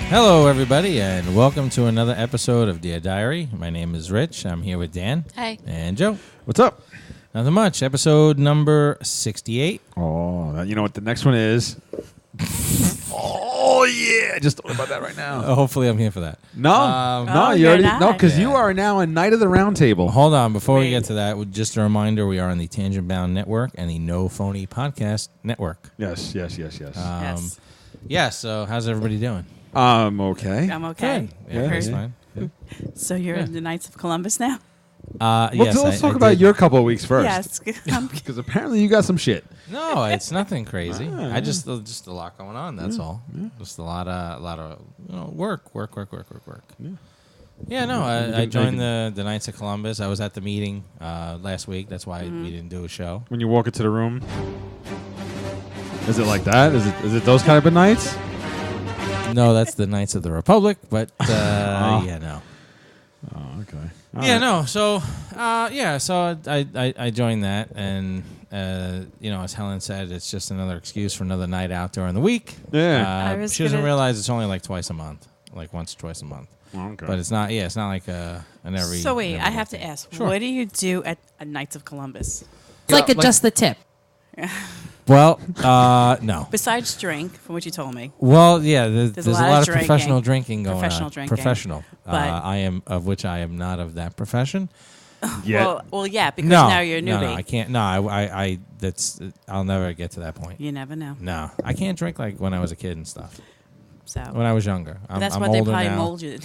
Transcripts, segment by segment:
Hello, everybody, and welcome to another episode of Dear Diary. My name is Rich. I'm here with Dan. Hi. And Joe. What's up? Nothing much. Episode number 68. Oh, you know what the next one is? Oh yeah! Just thought about that right now. Hopefully, I'm here for that. No, Oh, you you're already not? no, because you Yeah. are now a knight of the round table. Hold on. Before we Wait. get to that, just a reminder, we are on the Tangent Bound Network and the No Phony Podcast Network. Yes. Yes. Yeah, so how's everybody doing? Okay. I'm okay. Yeah, Yeah, that's yeah. fine. So you're in the Knights of Columbus now? Yes, Let's talk I about did- your couple of weeks first. Yes. Because apparently you got some shit. No, it's nothing crazy. Ah, I just a lot going on. That's all. Just a lot of work. Yeah, no, I joined the Knights of Columbus. I was at the meeting last week. That's why we didn't do a show. When you walk into the room, is it like that? Is it those kind of nights? No, that's the Knights of the Republic. But yeah, no. Oh, okay. Yeah, no. So, so I joined that, and as Helen said, it's just another excuse for another night out during the week. Yeah. I was She doesn't gonna- realize it's only like twice a month, like once or twice a month. Okay. But it's not. Yeah, it's not like an every. So wait, every I have to weekend. ask, Sure. what do you do at a Knights of Columbus? It's like adjust the tip. Well, no. Besides drink, from what you told me. Well, yeah. There's a lot of drinking. professional drinking going Professional on. drinking. Professional. But- I am of which I am not of that profession. Yeah. Well, yeah, because No, now you're a newbie. no, I can't. No, I that's. I'll never get to that point. You never know. No, I can't drink like when I was a kid and stuff. So When I was younger, but that's I'm what they older probably now. mold you.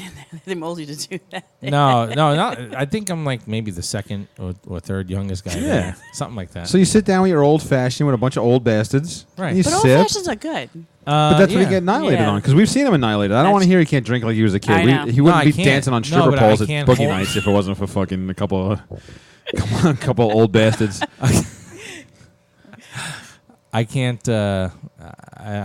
They mold you to do that. No, not. I think I'm like maybe the second or third youngest guy. Yeah. there. Something like that. So you sit down with your old fashioned with a bunch of old bastards. Right. And you But old sip. fashions are good. But that's what yeah. he get annihilated Yeah. on, because we've seen him annihilated. I don't That's- want to hear he can't drink like he was a kid. I know. He wouldn't No, I be can't. dancing on No, stripper but I poles at can't boogie hold- nights if it wasn't for fucking a couple of old bastards. I can't. I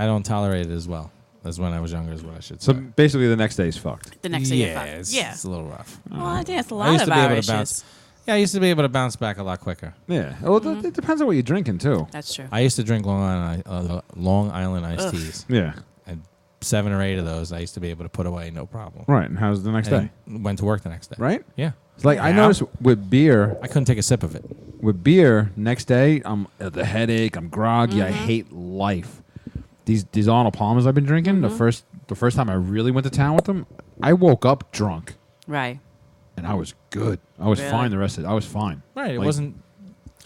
don't tolerate it as well as when I was younger. Is what I should So say. basically, the next day is fucked. The next day you're fine. it's, Yeah. it's a little rough. Well, I think that's a I lot used of to be our able to issues. bounce. Yeah, I used to be able to bounce back a lot quicker. Yeah. Well, it depends on what you're drinking too. That's true. I used to drink Long Island iced Ugh. teas. Yeah. And 7 or 8 of those, I used to be able to put away no problem. Right. And how's the next day? And went to work the next day. Right. Yeah. It's like I Now? noticed with beer. I couldn't take a sip of it. With beer, next day I'm the headache. I'm groggy. I hate life. These Arnold Palmers I've been drinking. The first time I really went to town with them, I woke up drunk Right. and I was good. I was Really? fine the rest of it. I was fine. Right. It Like, wasn't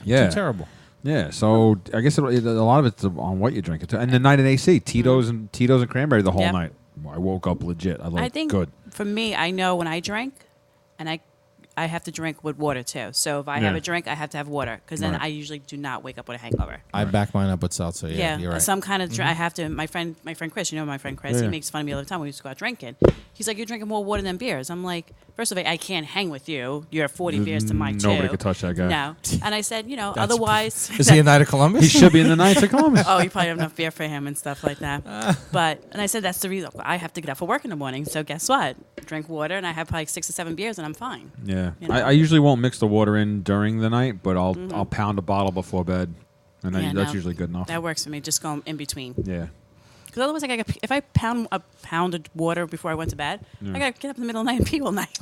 Yeah. too terrible. Yeah, so I guess a lot of it's on what you drink. And the night in AC, Tito's and cranberry the whole Yep. night. I woke up legit. I looked think good. for me, I know when I drink, and I have to drink with water too. So if I have Yeah. a drink, I have to have water because then Right. I usually do not wake up with a hangover. I back mine up with seltzer. Yeah, you're right. Some kind of drink. I have to. My friend Chris, my friend Chris, Yeah. he makes fun of me all the time. We used to go out drinking. He's like, "You're drinking more water than beers." I'm like, first of all, I can't hang with you. You're 40 beers to my 2. Nobody could touch that guy. No. And I said, That's otherwise. Is he a Knight of Columbus? He should be in the Knights of Columbus. Oh, you probably have enough beer for him and stuff like that. And I said that's the reason I have to get up for work in the morning. So guess what? Drink water, and I have probably 6 or 7 beers, and I'm fine. Yeah, You know? I usually won't mix the water in during the night, but I'll pound a bottle before bed, and Yeah, that's no. usually good enough. That works for me. Just go in between. Yeah, Because otherwise, if I pound a pound of water before I went to bed, I gotta get up in the middle of the night and pee all night.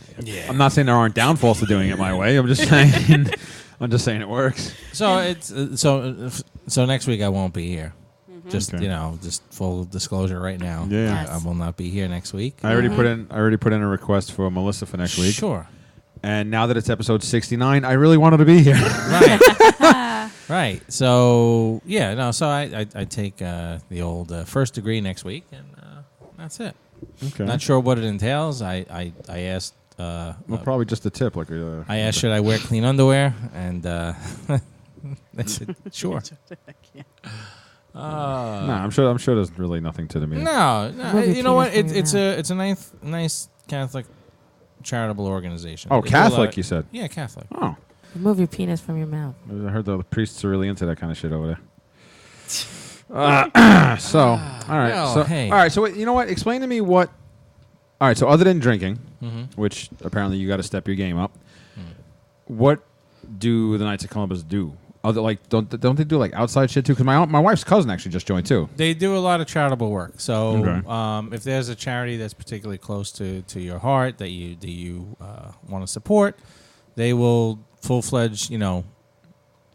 I'm not saying there aren't downfalls to doing it my way. I'm just saying, it works. So it's so next week I won't be here. Just Okay. just full disclosure right now. Yeah. Yes. I will not be here next week. I already put in a request for Melissa for next week. Sure. And now that it's episode 69, I really wanted to be here. Right. Right. So So I take the old first degree next week, and that's it. Okay. Not sure what it entails. I asked. Well, probably just a tip, like I asked, should I wear clean underwear? And they said, sure. No, I'm sure there's really nothing to the meeting. No, Movie you know what? penis It's a nice Catholic charitable organization. Oh, They do a lot Catholic, of- you said. Yeah, Catholic. Oh, Remove your penis from your mouth. I heard the priests are really into that kind of shit over there. So, all right. well, So, hey. all right. So, wait, you know what? Explain to me what. All right. So, other than drinking, which apparently you got to step your game up, what do the Knights of Columbus do? other like don't they do like outside shit too? Because my wife's cousin actually just joined too. They do a lot of charitable work. So Okay. if there's a charity that's particularly close to your heart that you want to support, they will full-fledged,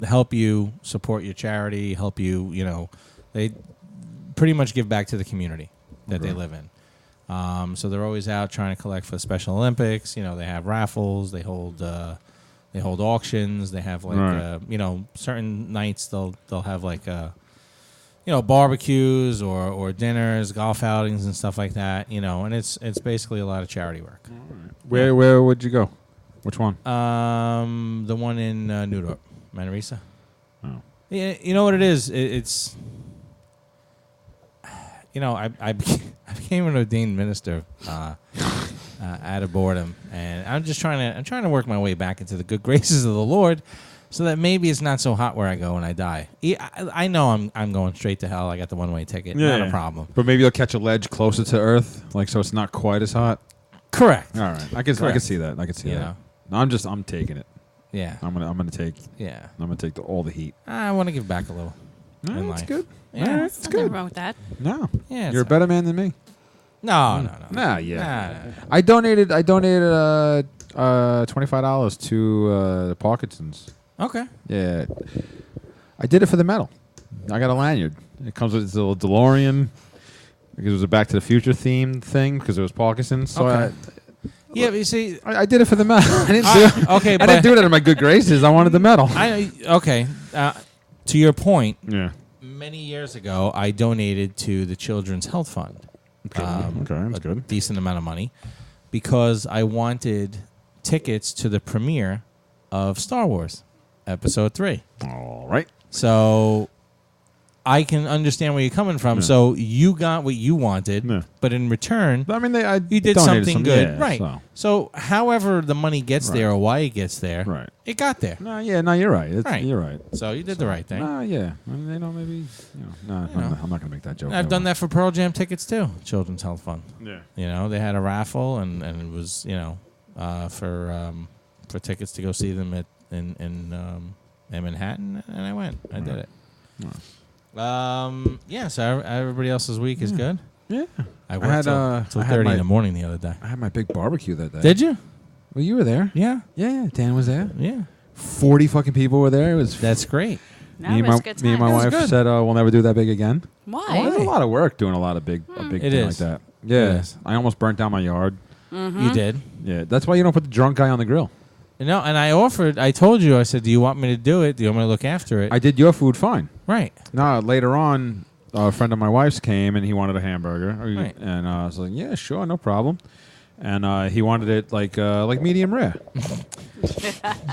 help you support your charity, help you, they pretty much give back to the community that they live in. So they're always out trying to collect for the Special Olympics. They have raffles. They hold auctions. They have certain nights they'll have like barbecues or dinners, golf outings and stuff like that. And it's basically a lot of charity work. Where would you go? Which one? The one in New Manresa. Oh. Yeah, you know what it is? It's I became an ordained minister out of boredom, and I'm trying to work my way back into the good graces of the Lord, so that maybe it's not so hot where I go when I die. I know I'm going straight to hell. I got the one-way ticket. Not a problem. But maybe you'll catch a ledge closer to Earth, like so it's not quite as hot. Correct. All right, I can see that. I can see that. know? No, I'm taking it. Yeah. I'm gonna take all the heat. I want to give back a little. No, in that's life. good. Yeah. All right, There's it's nothing good. wrong with that. No, Yeah, you're a it's better man than me. No. Nah, yeah. Nah. I donated $25 to the Parkinson's. Okay. Yeah, I did it for the medal. I got a lanyard. It comes with this little DeLorean because it was a Back to the Future themed thing because it was Parkinson's. So Okay. Yeah, but you see, I did it for the medal. I didn't do it out of my good graces. I wanted the medal. Okay. To your point, Yeah. many years ago, I donated to the Children's Health Fund. Okay, that's a good. decent amount of money, because I wanted tickets to the premiere of Star Wars Episode 3. All right. So I can understand where you're coming from. Yeah. So you got what you wanted, Yeah. but in return, I mean, you did donated something some, good. yeah, Right. So. However the money gets there or why it gets there, Right. it got there. No, you're right. Right. You're right. So you did the right thing. Yeah. I mean, maybe, I'm not going to make that joke. I've done that for Pearl Jam tickets too, Children's Health Fund. Yeah. They had a raffle, and it was for tickets to go see them in Manhattan, and I went. I did it. So everybody else's week is good. Yeah. I worked till 30 in the morning the other day. I had my big barbecue that day. Did you? Well, you were there. Yeah. Yeah. Dan was there. Yeah. 40 fucking people were there. It was That's great. No, me it and was my a good me and my time. wife good. said we'll never do that big again. Why? There's a lot of work doing a big It thing is. like that. Yeah. It is. I almost burnt down my yard. You did. Yeah. That's why you don't put the drunk guy on the grill. No, and I told you, I said, do you want me to do it? Do you want me to look after it? I did your food fine. Right. No, later on, a friend of my wife's came and he wanted a hamburger. Right. And I was like, yeah, sure, no problem. And he wanted it like medium rare. So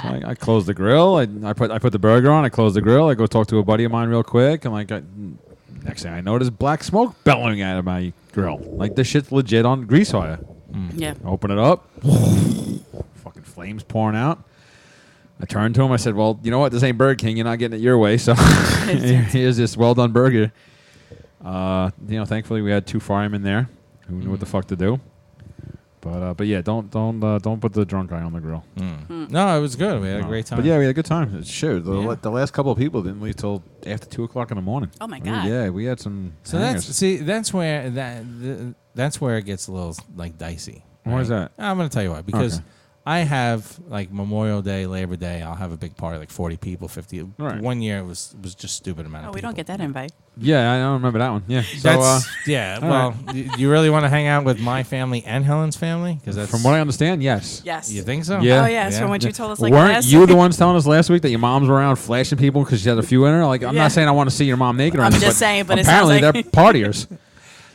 I closed the grill. I put the burger on. I closed the grill. I go talk to a buddy of mine real quick. And next thing I know, there's black smoke bellowing out of my grill. Like this shit's legit on grease fire. Yeah. Open it up. Fucking flames pouring out. I turned to him. I said, well, you know what? This ain't Burger King. You're not getting it your way. So here's this well-done burger. Thankfully we had two firemen there who knew what the fuck to do. But yeah, don't put the drunk guy on the grill. No, it was good. We had a great time. But yeah, we had a good time. Sure. The last couple of people didn't leave till after 2:00 in the morning. Oh my God. Yeah, we had some. So hangers. that's where that's where it gets a little like dicey. Why is that? I'm going to tell you why. Because Okay. I have like Memorial Day, Labor Day. I'll have a big party, like 40 people, 50. Right. One year it was just stupid amount Oh, of we people. don't get that invite. Yeah, I don't remember that one. Yeah. So That's yeah. all Well, you really want to hang out with my family and Helen's family? Because that's from what I understand, yes. Yes. you think so? Yeah. Oh yes, from what you told us like Weren't last you week. the ones telling us last week that your mom's were around flashing people because she had a few in her? Like, I'm Yeah. not saying I want to see your mom naked or I'm anything, just saying, but it sounds apparently like- they're partiers.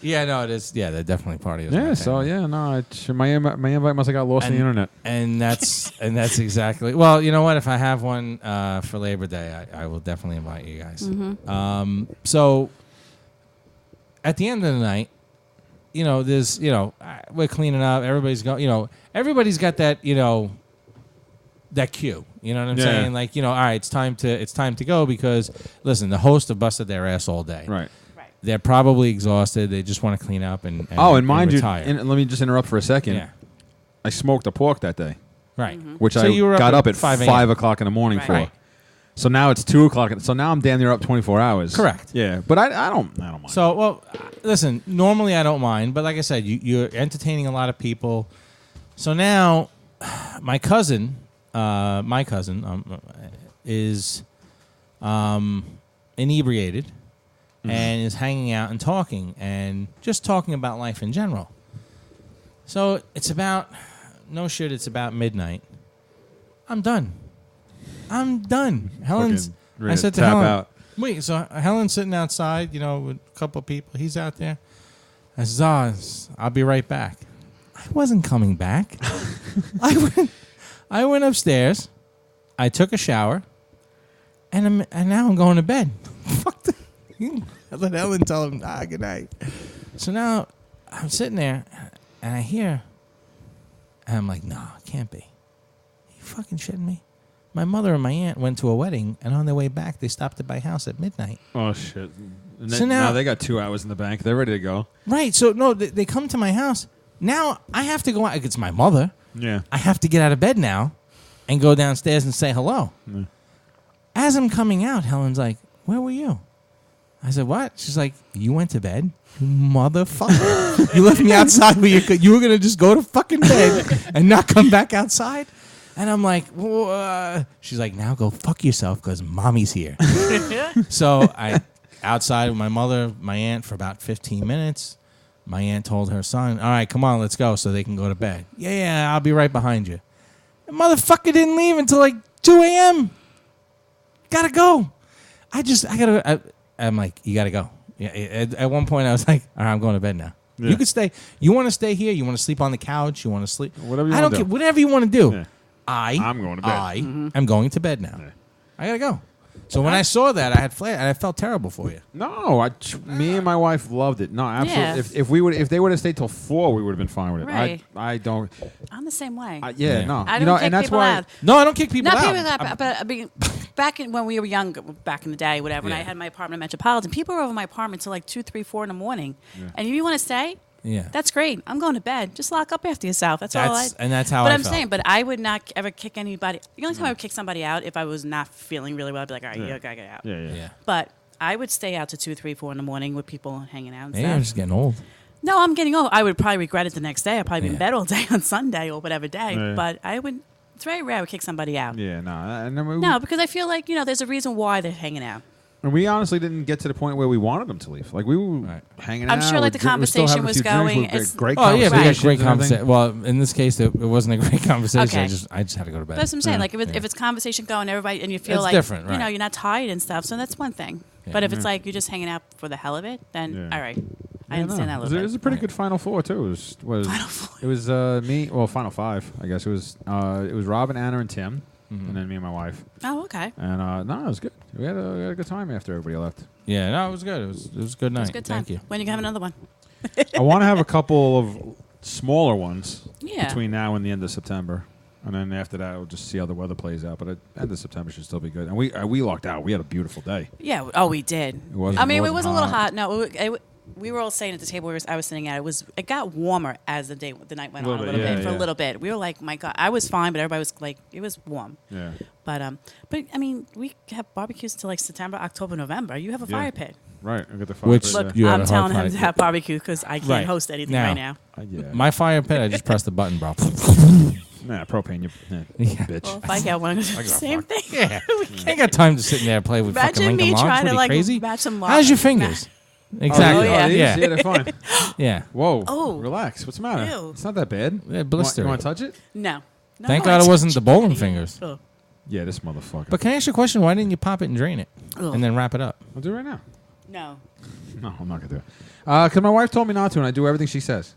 Yeah, no, it is. Yeah, they're definitely partying. Yeah, so yeah, no, my invite must have got lost on the internet. And that's exactly. Well, you know what? If I have one for Labor Day, I will definitely invite you guys. So at the end of the night, there's we're cleaning up. Everybody's going. Everybody's got that that cue. You know what I'm Yeah. saying? Like all right, it's time to go because listen, the hosts have busted their ass all day. Right. They're probably exhausted. They just want to clean up and And mind you, retire. let me just interrupt for a second. yeah. I smoked a pork that day, Right. which So I you were got up at 5 a.m. 5 o'clock in the morning Right. for. Right. So now it's 2 o'clock. So now I'm damn near up 24 hours. Correct. Yeah, but I don't mind. So, well, listen, normally I don't mind, but like I said, you're entertaining a lot of people. So now my cousin is inebriated and is hanging out and talking and just talking about life in general. So it's about, no shit, it's about midnight. I'm done. Helen's, Fucking ready I to said to tap Helen, out. wait, so Helen's sitting outside, with a couple of people. He's out there. I says, I'll be right back. I wasn't coming back. I went upstairs. I took a shower, and now I'm going to bed. Fuck the. I let Helen tell him, good night. So now I'm sitting there, and I hear, and I'm like, no, it can't be. You fucking shitting me? My mother and my aunt went to a wedding, and on their way back, they stopped at my house at midnight. Oh shit! And So now they got 2 hours in the bank. They're ready to go. Right. So no, they come to my house. Now I have to go out. It's my mother. Yeah. I have to get out of bed now and go downstairs and say hello. Yeah. As I'm coming out, Helen's like, where were you? I said, what? She's like, you went to bed? You motherfucker. You left me outside where you were going to just go to fucking bed and not come back outside? And I'm like, she's like, now go fuck yourself because mommy's here. So I outside with my mother, my aunt for about 15 minutes. My aunt told her son, all right, come on, let's go so they can go to bed. Yeah, I'll be right behind you. The motherfucker didn't leave until like 2 a.m. Gotta go. I'm like, you gotta go. Yeah. At one point, I was like, all right, I'm going to bed now. Yeah. You could stay. You want to stay here? You want to sleep on the couch? You want to sleep? Whatever you I wanna don't do. care. Whatever you want to do. Yeah. I'm going to bed. am going to bed now. Yeah. I gotta go. So when I saw that, I had flared, and I felt terrible for you. No, me and my wife loved it. No, absolutely. Yeah. If they would have stayed till 4, we would have been fine with it. Right. I don't. I'm the same way. Yeah. No. I don't kick and that's people why. out. No, I don't kick people Not out. people that, but I mean, when we were young, back in the day, whatever, when I Yeah. had my apartment in Metropolitan, people were over my apartment till like 2, 3, 4 in the morning. And if you want to stay, Yeah. that's great. I'm going to bed. Just lock up after yourself. That's all I. And that's how But I I'm felt. saying, but I would not ever kick anybody. The only time I would kick somebody out if I was not feeling really well, I'd be like, all right, you gotta get out. Yeah. Yeah. But I would stay out to 2, 3, 4 in the morning with people hanging out and Maybe stuff. I'm just getting old. No, I'm getting old. I would probably regret it the next day. I'd probably be in Yeah. bed all day on Sunday or whatever day. Yeah. But I would. It's very rare I would kick somebody out. Yeah. No. And then No, because I feel like there's a reason why they're hanging out. And we honestly didn't get to the point where we wanted them to leave. Like we were Right. hanging out. I'm sure, like, the we're still conversation having a was few drinks, going, we it's- great Oh yeah, we had conversations great and everything. conversation. Well, in this case, it wasn't a great conversation. Okay. I just had to go to bed. That's what I'm saying. Yeah. Like if it's conversation going, everybody, and you feel That's like different, right. you're not tired and stuff. So that's one thing. Yeah. But if it's like you're just hanging out for the hell of it, then Yeah. all right, I Yeah, understand no. that a It was little a bit. pretty good Final Four too. It was Final Four. It was me. Well, Final Five, I guess. It was Robin, Anna, and Tim, Mm-hmm. and then me and my wife. Oh, okay. And no, it was good. We had a good time after everybody left. Yeah, no, it was good. It was a good night. It was a good time. Thank you. When you have another one? I want to have a couple of smaller ones Yeah. between now and the end of September. And then after that, we'll just see how the weather plays out. But end of September should still be good. And we lucked out. We had a beautiful day. Yeah. Oh, we did. It wasn't- I mean, it it was a wasn't little hot. hot. No, we were all saying at the table I was sitting at. It got warmer as the night went on a Little little bit, bit yeah, for yeah. a little bit. We were like, my God, I was fine, but everybody was like, it was warm. Yeah. But I mean, we have barbecues until like September, October, November. You have a Yeah. fire pit. Right. I got the fire Which- pit, Look, You had I'm a hard telling him fire to pit. have barbecue because I can't Right. host anything Now. right now. yeah. My fire pit, I just pressed the button, bro. Nah, propane, you Yeah. bitch. Well, if I get one, same thing. Yeah. I ain't got time to sit in there and play with fucking Imagine Lincoln me Logs. trying What to are you, like crazy? match some How's your fingers? Exactly. Oh, yeah. these? Yeah. Yeah, they're fine. Yeah. Whoa. Oh. Relax. What's the matter? Ew. It's not that bad. Yeah, blistery. You want to touch it? No. No, Thank I God it touch wasn't the bowling fingers. Oh. Yeah, this motherfucker. But can I ask you a question? Why didn't you pop it and drain it Ugh. and then wrap it up? I'll do it right now. No. No, I'm not going to do it. Because my wife told me not to, and I do everything she says.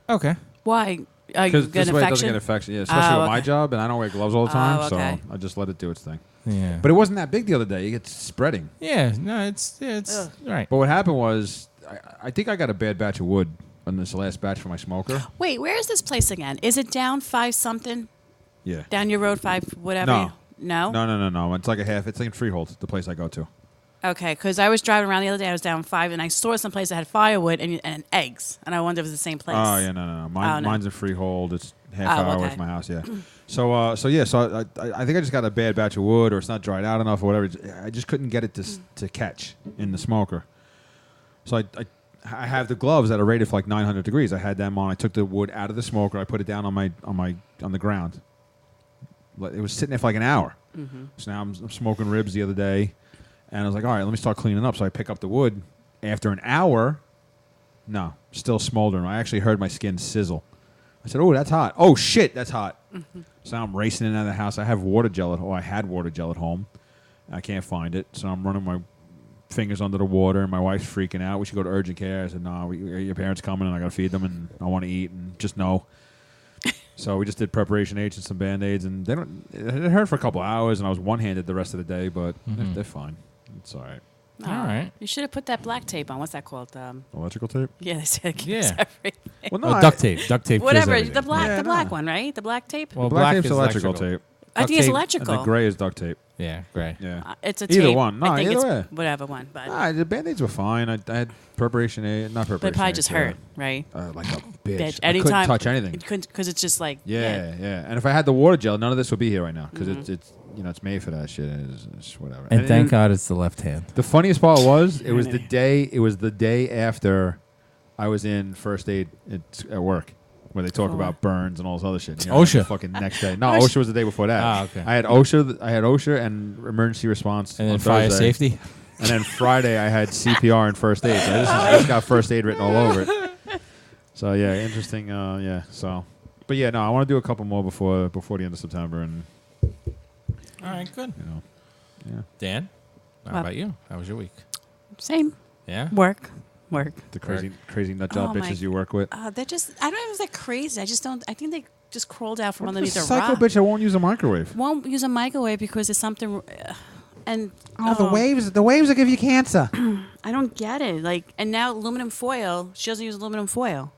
Okay. Why? Are you Because get this an way it doesn't infection? get infection. Yeah, especially Oh, with my okay. job, and I don't wear gloves all the time, Oh, okay. so I just let it do its thing. Yeah. But it wasn't that big the other day. It gets spreading. yeah, no, it's Ugh. right. But what happened was, I think I got a bad batch of wood on this last batch for my smoker. Wait, where is this place again? Is it down 5 something? Yeah. Down your road 5 whatever? No. No? No. It's like a half. It's like in Freehold, the place I go to. Okay, because I was driving around the other day. I was down 5, and I saw some place that had firewood and eggs, and I wondered if it was the same place. Oh yeah, no. Oh, no. Mine's in Freehold. It's half hour away okay. from my house. Yeah. So I think I just got a bad batch of wood, or it's not dried out enough, or whatever. I just couldn't get it to catch in the smoker. So I have the gloves that are rated for like 900 degrees. I had them on. I took the wood out of the smoker. I put it down on the ground. It was sitting there for like an hour. Mm-hmm. So now I'm smoking ribs the other day, and I was like, all right, let me start cleaning up. So I pick up the wood. After an hour, no, still smoldering. I actually heard my skin sizzle. I said, oh, that's hot. Oh, shit, that's hot. Mm-hmm. So now I'm racing in and out of the house. I have water gel at home. I had water gel at home. I can't find it. So I'm running my fingers under the water, and my wife's freaking out. We should go to urgent care. I said, no, your parents coming, and I got to feed them, and I want to eat, and just no. So we just did preparation H and some Band-Aids, and it hurt for a couple hours, and I was one-handed the rest of the day, but they're fine. It's all right. Oh, All right. You should have put that black tape on. What's that called? Electrical tape? Yeah, they said it gives Yeah. everything. Well, Oh, duct tape. Duct tape. kills Whatever. everything. The black, Yeah, the black no. one, right? The black tape. Well, black tape's is electrical tape. I think tape, it's And electrical. the gray is duct tape. Yeah, gray. Yeah. It's a Either tape. one. No, I think either it's way. whatever one, but The Band-Aids were fine. I had preparation A, not preparation but it probably A, just so, hurt, right? Like a bitch. Bitch. I Anytime couldn't touch anything. It couldn't because it's just like Yeah. And if I had the water gel, none of this would be here right now because Mm-hmm. it's it's made for that shit. It's whatever. And thank God it's the left hand. The funniest part was it was the day after I was in first aid at work where they talk Cool. about burns and all this other shit. OSHA. The fucking next day. No, OSHA was the day before that. Ah, okay. I had OSHA and emergency response And then on fire Thursday. safety. And then Friday I had CPR and first aid. So I just got first aid written all over it. So yeah, interesting. Yeah. So, but yeah, no, I want to do a couple more before the end of September, and All right, good. yeah, Dan, how Well- about you? How was your week? same Yeah. work. the crazy nut job Oh, my- bitches you work with. They're just. I don't know if they're crazy. I just don't. I think they just crawled out from What's underneath the a psycho rock. bitch that won't use a microwave? Won't use a microwave because there's something. And waves will give you cancer. I don't get it. Like, and now aluminum foil. She doesn't use aluminum foil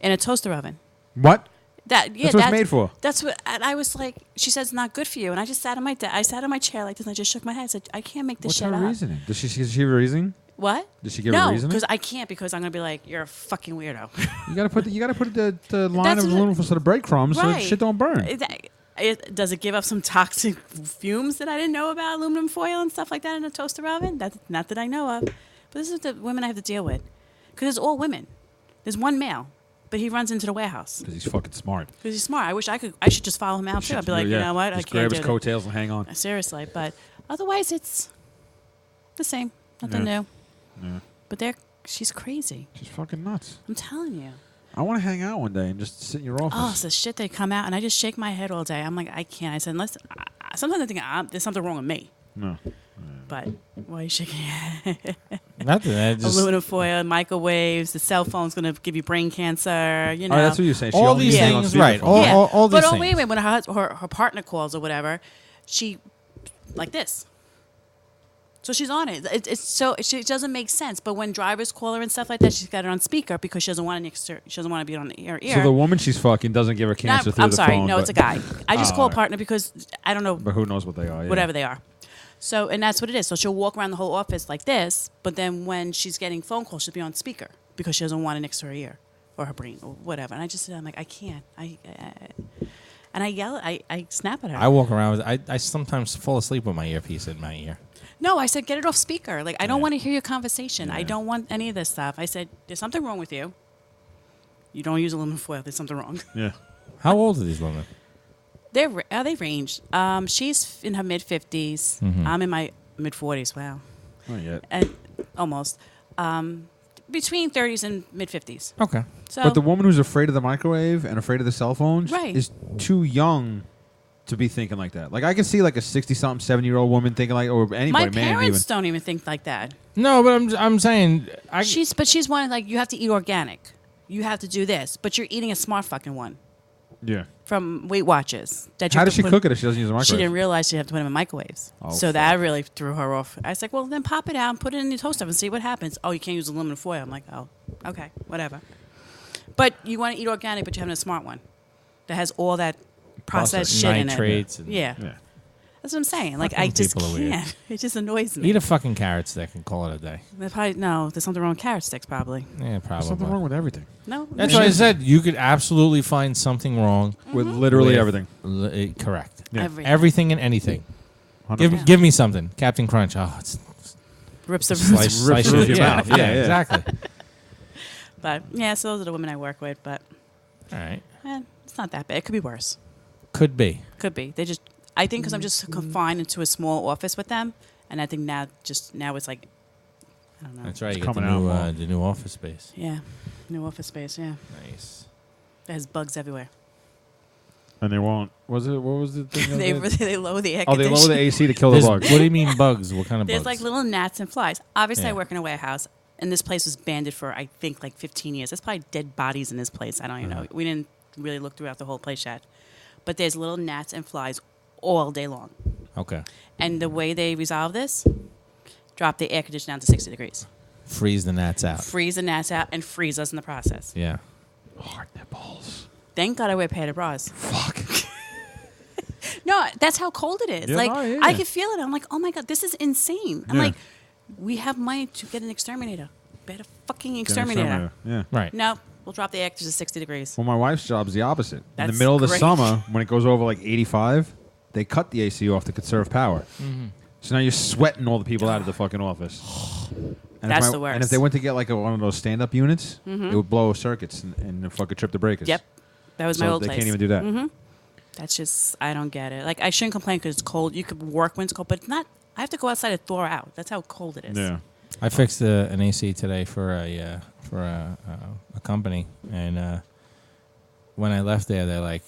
in a toaster oven. What? That's That's what it's made for. That's what. And I was like, she said it's not good for you. And I just sat on my I sat on my chair like this, and I just shook my head. I said, I can't make this What's shit her up. reasoning? Does she have a reasoning? What? Did she give a No, reasoning? because I can't. Because I'm gonna be like, you're a fucking weirdo. You gotta put the line That's of what- aluminum for the breadcrumbs so Right. shit don't burn. Does it give up some toxic fumes that I didn't know about aluminum foil and stuff like that in a toaster oven? That's not that I know of. But this is the women I have to deal with. Because it's all women. There's one male, but he runs into the warehouse. Because he's fucking smart. Because he's smart. I should just follow him out too. I'd be like, you know what? I Just can't grab do his it. coattails and hang on. Seriously. But otherwise, it's the same. Nothing Yeah. new. Yeah. But she's crazy. She's fucking nuts. I'm telling you. I want to hang out one day and just sit in your office. Oh, it's the shit they come out, and I just shake my head all day. I'm like, I can't. I said, unless sometimes I think there's something wrong with me. No. But why are you shaking your head? Nothing. I just, Aluminum foil, microwaves, the cell phone's going to give you brain cancer, you know. Oh, that's what you're saying. She all only these uses it on things, right? speakerphone. All these but things. wait, when her partner calls or whatever, she, like this. So she's on it. It's so it doesn't make sense. But when drivers call her and stuff like that, she's got it on speaker because she doesn't want she doesn't want to be on her ear. So the woman she's fucking doesn't give her cancer through I'm the sorry, phone. no, but, it's a guy. I just Oh, call a alright. partner because I don't know But who knows what they are? Yeah. whatever they are. So, and that's what it is. So she'll walk around the whole office like this, but then when she's getting phone calls, she'll be on speaker because she doesn't want it next to her ear or her brain or whatever. And I'm like, I can't. And I yell, I snap at her. I walk around with. I sometimes fall asleep with my earpiece in my ear. No, I said, get it off speaker. Like, I don't Yeah. want to hear your conversation. I Yeah. don't want any of this stuff. I said, there's something wrong with you. You don't use aluminum foil. There's something wrong. Yeah. How old are these women? They range. She's in her mid-50s. Mhm. I'm in my mid-40s. Wow. Not yet. And almost. Between 30s and mid-50s. Okay. So, But the woman who's afraid of the microwave and afraid of the cell phones Right. is too young to be thinking like that. Like I can see like a 60-something, 70-year-old woman thinking like, or anybody, my man, even. parents don't even think like that. No, but I'm saying She's one like, you have to eat organic. You have to do this. But you're eating a smart fucking one Yeah. from Weight Watchers. That you How have does to she put- cook it if she doesn't use a microwave? She didn't realize she'd have to put them in microwaves. Oh, so that fuck. really threw her off. I was like, well, then pop it out and put it in the toaster and see what happens. Oh, you can't use aluminum foil. I'm like, oh, okay, whatever. But you want to eat organic, but you're having a smart one that has all that processed shit in it. nitrates and- Yeah. Yeah. That's what I'm saying. Like, I Fucking just people are weird. can't. It just annoys me. Eat a fucking carrot stick and call it a day. There's something wrong with carrot sticks, probably. Yeah, There's probably. something wrong with everything. No. That's why I said you could absolutely find something wrong. With literally with- everything. Correct. Yeah. Everything and anything. 100%. Give me something. Captain Crunch. Oh, it's Rips the slice rips your your yeah, mouth. yeah, Yeah, yeah. exactly. But, yeah, so those are the women I work with. But All right. it's not that bad. It could be worse. Could be. Could be. I think because I'm just confined into a small office with them. And I think now it's like, I don't know. That's right. You It's get coming out the new office space. Yeah. New office space, yeah. Nice. It has bugs everywhere. And they won't. What was the thing? They lower the air Oh, they conditioning. lower the AC to kill the What bugs. do you mean bugs? What kind of There's bugs? like little gnats and flies. Obviously, I Yeah. work in a warehouse, and this place was banded for, I think, like 15 years. There's probably dead bodies in this place. I don't even know. We didn't really look throughout the whole place yet. But there's little gnats and flies all day long. Okay. And the way they resolve this, drop the air conditioner down to 60 degrees. Freeze the gnats out. Freeze the gnats out and freeze us in the process. Yeah. Hard nipples. Thank God I wear padded bras. Fuck. No, that's how cold it is. Yeah, like, no, I hear I ya. can feel it. I'm like, oh my God, this is insane. I'm Yeah. like, we have money to get an exterminator. Get a fucking exterminator. Yeah. Right. No, we'll drop the air to 60 degrees. Well, my wife's job is the opposite. In the That's middle of the great. summer, when it goes over like 85, they cut the AC off to conserve power. So now you're sweating all the people out of the fucking office. And That's if the worst. And if they went to get like one of those stand-up units, it would blow circuits and fucking trip the breakers. Yep. That was my So old they place. can't even do that. That's just, I don't get it. Like, I shouldn't complain because it's cold. You could work when it's cold, but it's not, I have to go outside to thaw out. That's how cold it is. Yeah. I fixed an AC today for a company, and when I left there, they're like,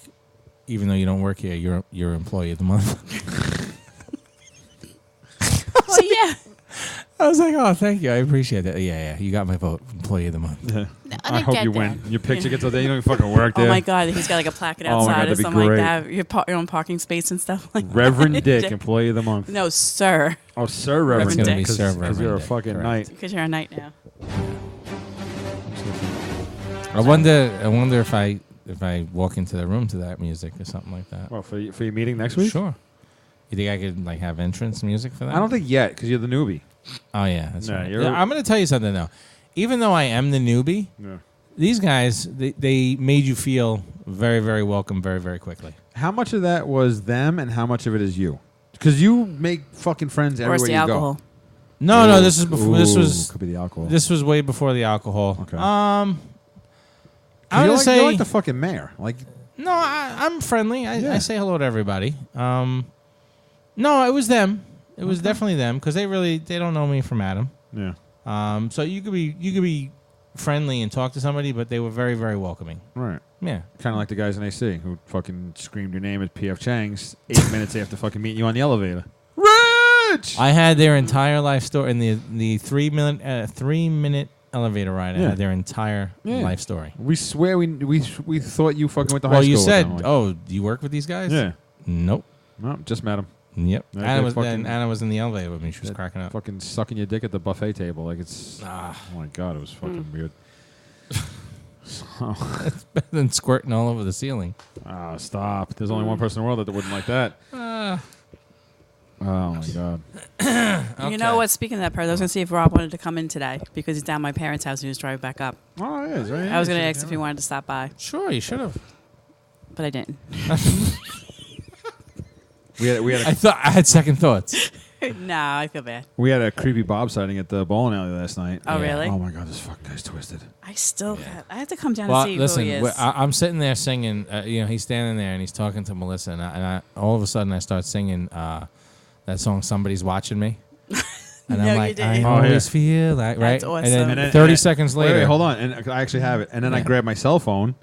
even though you don't work here, you're employee of the month. Oh, yeah. I was like, oh, thank you, I appreciate that. Yeah, you got my vote, employee of the month. I I hope get you that. win. Your picture gets out there. You don't even fucking work there. Oh, my God. He's got like a placard Oh, my God, outside or that'd be something great. like that. Your own parking space and stuff like that. Reverend Dick, employee of the month. No, sir. Oh, Sir Reverend It's Dick. gonna be Sir Because Reverend you're a Dick, fucking correct. knight. Because you're a knight now. I wonder if I walk into the room to that music or something like that. Well, for your meeting next week? Sure. You think I could like have entrance music for that? I don't think yet, because you're the newbie. Oh yeah, that's Nah, right. you're- I'm going to tell you something though. Even though I am the newbie, Yeah. these guys they made you feel very, very welcome very, very quickly. How much of that was them, and how much of it is you? Because you make fucking friends Or it's everywhere the you alcohol. go. No, this is before. This was could be the alcohol. this was way before the alcohol. Okay. I'm you're gonna like, say you're like the fucking mayor. Like, no. I'm friendly. I Yeah. say hello to everybody. No, it was them. It was definitely them because they don't know me from Adam. yeah, So you could be friendly and talk to somebody, but they were very, very welcoming. right. Yeah. Kind of like the guys in AC who fucking screamed your name at PF Chang's 8 minutes after fucking meeting you on the elevator. Rich! I had their entire life story in the 3-minute elevator ride. I Yeah. had their entire Yeah. life story. We swear we thought you fucking went to high Well, school you with said, them. Like, "Oh, do you work with these guys?" yeah. Nope. No, just met him. Yep. Yeah, Anna they was fucking- Anna was in the elevator with me. She was That cracking up. Fucking sucking your dick at the buffet table. Like, it's... Ah, Oh, my God, it was fucking weird. better than squirting all over the ceiling. Oh, stop. There's only one person in the world that wouldn't like that. Oh, my God. You know what? Speaking of that part, I was going to see if Rob wanted to come in today because he's down at my parents' house and he was driving back up. Oh, it is, right? I was going to ask if he wanted to stop by, Sure, you should have. but I didn't. We had I thought I had second thoughts. No, I feel bad. a creepy Bob sighting at the bowling alley last night. Oh, Yeah. really? Oh, my God, this fucking guy's twisted. I still I have to come down Well, and see listen, who he is. I'm sitting there singing. He's standing there and he's talking to Melissa, and I all of a sudden I start singing that song "Somebody's Watching Me," and No, I'm you like, I didn't. Oh, always yeah. feel like right, That's awesome. and then 30 seconds later, Wait, hold on. And I actually have it. And then I Yeah. grab my cell phone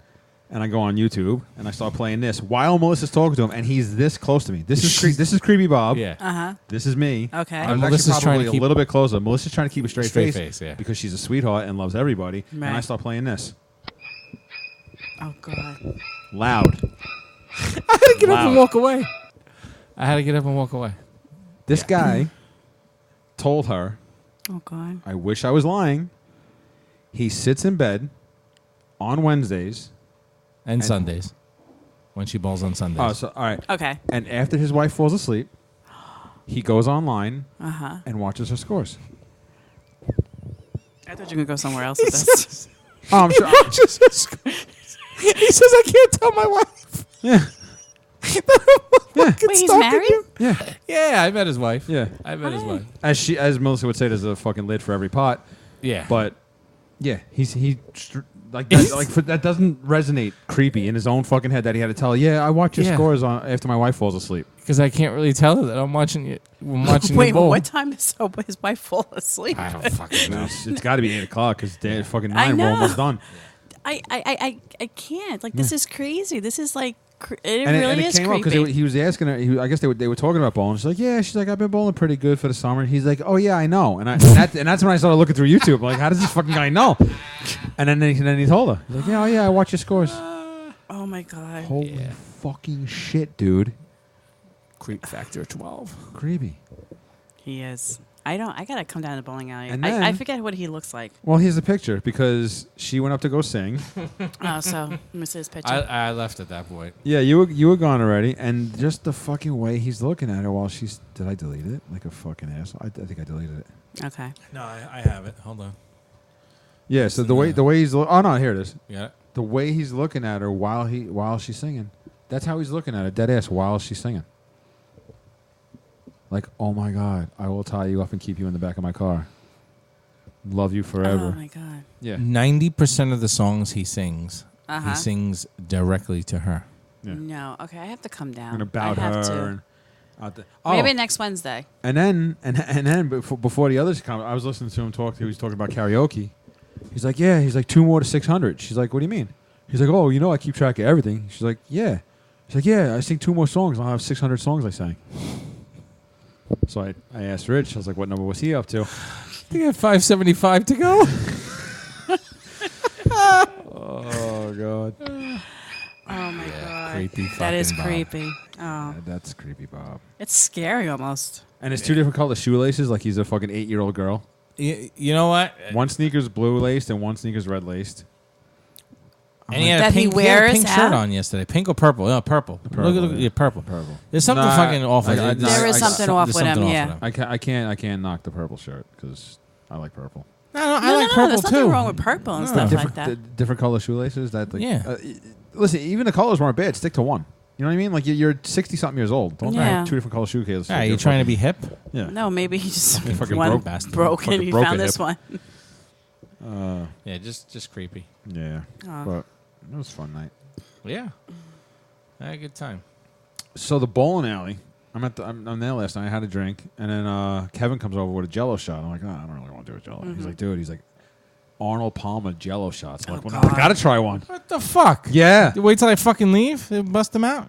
and I go on YouTube and I start playing this while Melissa's talking to him, and he's this close to me. This is creepy Bob. yeah, Uh-huh. This is me. Okay. I was Melissa's actually trying probably to a keep- little bit closer. Melissa's trying to keep a straight face, yeah. because she's a sweetheart and loves everybody. And I Right. start playing this Oh, God. loud. Get up and Loud. walk away. I had to get up and walk away. This guy told her, Oh, God. I wish I was lying. He sits in bed on Wednesdays. And Sundays, when she balls on Sundays. Oh, so all right. Okay. And after his wife falls asleep, He goes online Uh-huh. and watches her scores. I thought you could go somewhere else with this. Oh, I'm sure. He says, I can't tell my wife. Yeah. Wait, he's married? Yeah. Yeah, I met his wife. Yeah. I met his Hi. wife. As Melissa would say, there's a fucking lid for every pot. Yeah. But yeah, that doesn't resonate creepy in his own fucking head that he had to tell. Yeah, I watch your Yeah. scores on after my wife falls asleep. Because I can't really tell her that I'm watching it. I'm watching Wait, the bowl. what time does his wife fall asleep? I don't fucking know. It's got to be 8 o'clock because fucking I 9. We're know. almost done. I can't. Like, this is crazy. This is like, it And really it is came out creepy. because he was asking her. I guess they were talking about bowling. She's like, "Yeah." She's like, "I've been bowling pretty good for the summer." And he's like, "Oh yeah, I know." And that's when I started looking through YouTube. Like, how does this fucking guy know? And then he told her. He's like, "Yeah, oh yeah, I watch your scores." Oh my God. Holy fucking shit, dude! Creep factor 12. Creepy. He is. I gotta come down to the bowling alley. And I then- forget what he looks like. Well, here's the picture because she went up to go sing. Oh, so let me see his picture. I left at that point. Yeah, you were gone already, and just the fucking way he's looking at her while she's. Did I delete it? Like a fucking asshole. I think I deleted it. Okay. No, I have it. Hold on. Yeah. So the way he's. Oh no, here it is. You got it? The way he's looking at her while she's singing. That's how he's looking at her, dead ass, while she's singing. Like, oh my God, I will tie you up and keep you in the back of my car. Love you forever. Oh my God. Yeah. 90% of the songs he sings, Uh-huh. he sings directly to her. Yeah. No. Okay, I have to come down. And about I have her. to. And out the, oh, Maybe next Wednesday. and then before the others come, I was listening to him talk. He was talking about karaoke. He's like, yeah. He's like 2 more to 600. She's like, what do you mean? He's like, oh, you know, I keep track of everything. She's like, yeah. He's like, yeah. I sing 2 more songs. I'll have 600 songs I sang. So I asked Rich. I was like, what number was he up to? You got 575 to go. Oh God. Oh my God. creepy That is fucking Bob. creepy. Oh, That's creepy, Bob. it's scary almost. And it's 2 different color shoelaces, like he's a fucking 8-year-old girl. You know what? One sneaker's blue laced and one sneaker's red laced. And he had a That he pink, he had a wears pink shirt out? on yesterday. Pink or purple? No, purple. Purple, Look, yeah. purple. Purple. There's something Nah, fucking off with it. There is something off there's with him, something off yeah. with him. I can't knock the purple shirt because I like purple. No, I No, like no, purple there's too. nothing wrong with purple and No. stuff different like that. different color shoelaces. That like, Yeah. listen, even the colors weren't bad. Stick to one. You know what I mean? Like you're 60-something years old. Don't Yeah. have 2 different color shoelaces. Yeah, you trying to be hip? Yeah. No, maybe he just Fucking one broke bastard. broke and Fucking he broke found a this hip. one. Yeah, just creepy. Yeah. Oh. But it was a fun night. Yeah, I had a good time. So the bowling alley. I'm there last night. I had a drink, and then Kevin comes over with a Jello shot. I'm like, I don't really want to do a Jello. He's like, dude. He's like, Arnold Palmer Jello shots. I'm like, well, no, I gotta try one. What the fuck? Yeah. You wait till I fucking leave. They bust them out.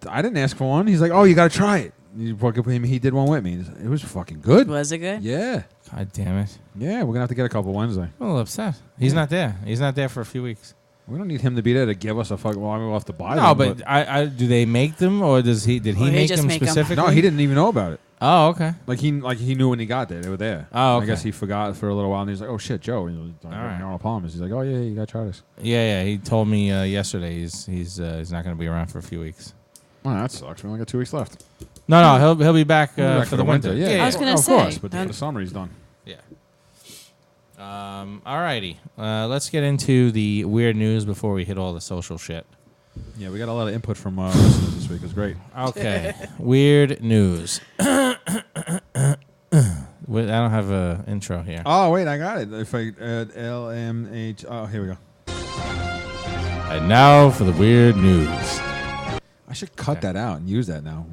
I didn't ask for one. He's like, oh, you gotta try it. He did one with me. It was fucking good. Was it good? Yeah. God damn it! Yeah, we're gonna have to get a couple Wednesday. I'm a little upset. He's not there. He's not there for a few weeks. We don't need him to be there to give us a fuck. Well, I mean, we'll have to buy No, them. but I do they make them or does he? Did he Or he make just them make 'em? specifically? no, he didn't even know about it. Oh, okay. Like he knew when he got there. They were there. Oh, I okay. guess he forgot for a little while, and he's like, "Oh shit, Joe." And he was like, right. Arnold Palmer's. He's like, "Oh yeah, you gotta try this." Yeah. He told me yesterday he's not going to be around for a few weeks. Oh, that sucks. We only got 2 weeks left. No, he'll be back, We'll be back for the winter. Yeah, I was gonna of say, course, but don't- for the summer he's done. Yeah. Alrighty. Let's get into the weird news before we hit all the social shit. Yeah, we got a lot of input from listeners this week. It was great. Okay. Weird news. Wait, I don't have an intro here. Oh wait, I got it. If I LMH. Oh, here we go. And now for the weird news. I should cut Okay. that out and use that now.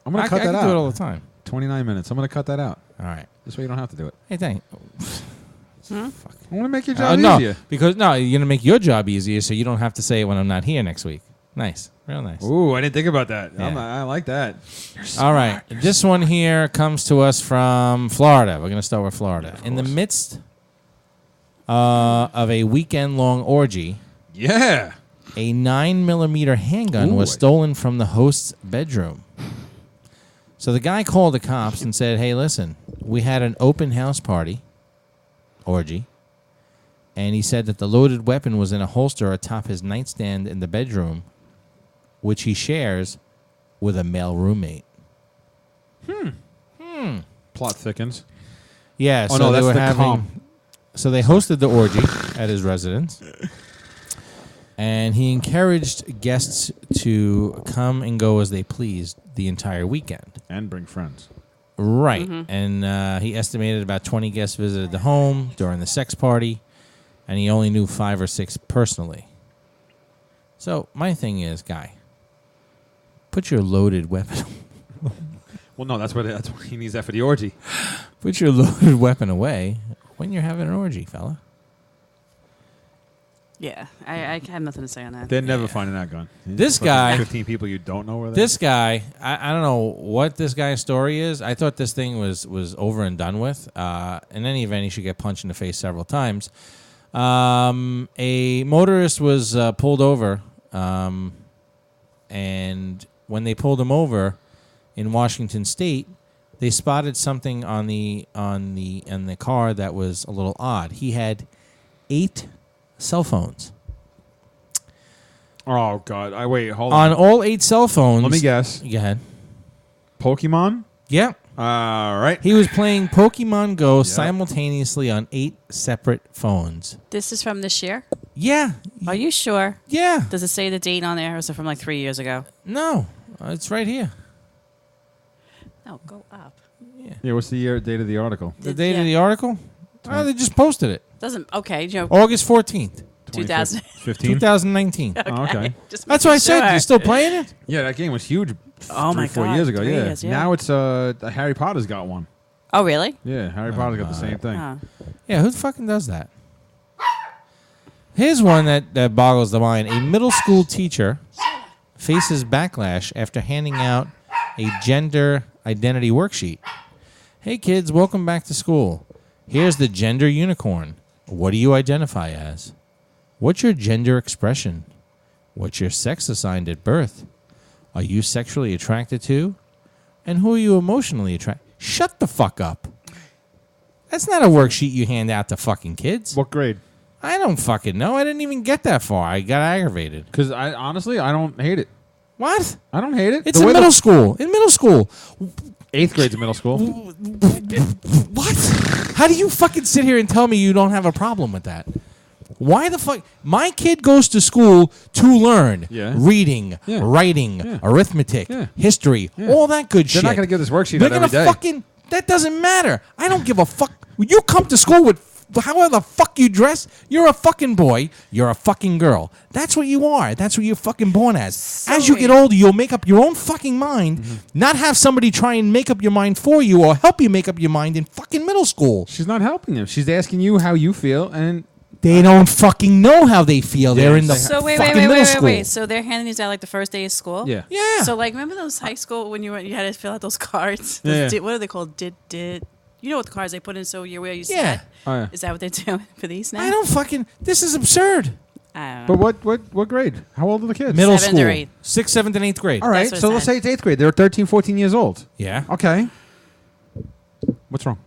I'm gonna I cut that can out. do it all the time. 29 minutes. I'm gonna cut that out. All right. This way you don't have to do it. Hey, thank. I want to make your job no, easier. because you're gonna make your job easier, so you don't have to say it when I'm not here next week. Nice, real nice. Ooh, I didn't think about that. Yeah. I like that. All right, this one here comes to us from Florida. We're gonna start with Florida. In the midst of a weekend-long orgy, Yeah. a 9mm handgun Ooh. was stolen from the host's bedroom. So the guy called the cops and said, "Hey, listen, we had an open house party, orgy, and he said that the loaded weapon was in a holster atop his nightstand in the bedroom, which he shares with a male roommate." Plot thickens. Yeah, Oh, so no, they that's were the having. calm. So they hosted the orgy at his residence, and he encouraged guests to come and go as they pleased the entire weekend. And bring friends. Right, and he estimated about 20 guests visited the home during the sex party, and he only knew 5 or 6 personally. So my thing is, guy, put your loaded weapon. Well, no, that's what he needs that for the orgy. Put your loaded weapon away when you're having an orgy, fella. Yeah, I have nothing to say on that. They're never finding that gun. This Fucking guy- 15 people you don't know where they This guy, I don't know what this guy's story is. I thought this thing was over and done with. In any event, he should get punched in the face several times. A motorist was pulled over, and when they pulled him over in Washington State, they spotted something on the car that was a little odd. He had 8 cell phones. Oh, God. Hold On on. all 8 cell phones. Let me guess. Go ahead. Pokemon? Yeah. All right. He was playing Pokemon Go simultaneously on 8 separate phones. This is from this year? Yeah. Are you sure? Yeah. Does it say the date on there, or is it from like 3 years ago? No. It's right here. No, go up. Yeah, what's the date of the article? The date of Yeah. the article? Oh, they just posted it. Doesn't okay, you know, August 14th, 2015? 2019. Oh, okay. just That's making what I said. sure. You're still playing it? Yeah, that game was huge. Oh my 4 God, years ago. 3 Yeah. years, yeah. Now it's Harry Potter's got one. Oh, really? Yeah, Harry Potter's got the same thing. Oh. Yeah, who the fucking does that? Here's one that boggles the mind. A middle school teacher faces backlash after handing out a gender identity worksheet. Hey kids, welcome back to school. Here's the gender unicorn. What do you identify as? What's your gender expression? What's your sex assigned at birth? Are you sexually attracted to? And who are you emotionally attracted? Shut the fuck up. That's not a worksheet you hand out to fucking kids. What grade? I don't fucking know. I didn't even get that far. I got aggravated. Because honestly, I don't hate it. What? I don't hate it. It's The in way middle school. In middle school. 8th grade's in middle school. What? How do you fucking sit here and tell me you don't have a problem with that? Why the fuck? My kid goes to school to learn reading, Yeah. writing, Yeah. arithmetic, Yeah. history, Yeah. all that good shit. They're not going to give this worksheet They're out every gonna day. fucking. That doesn't matter. I don't give a fuck. When you come to school with however the fuck you dress, you're a fucking boy. You're a fucking girl. That's what you are. That's what you're fucking born as. As you get older, you'll make up your own fucking mind. Not have somebody try and make up your mind for you or help you make up your mind in fucking middle school. She's not helping him. She's asking you how you feel, and They don't fucking know how they feel. They're in the So wait, fucking middle school. So they're handing these out like the first day of school? yeah. Yeah. So like, remember those high school when you had to fill out those cards? Yeah. Those what are they called? Did you know what the cards they put in? So you're where you Yeah. sat? Oh, yeah. Is that what they're doing for these now? I don't fucking. This is absurd. I don't know. But what grade? How old are the kids? Middle 7th school. or 8th. 6th, 7th, and 8th grade. All right, That's what so it let's said. say it's 8th grade. They're 13, 14 years old. Yeah. Okay. What's wrong?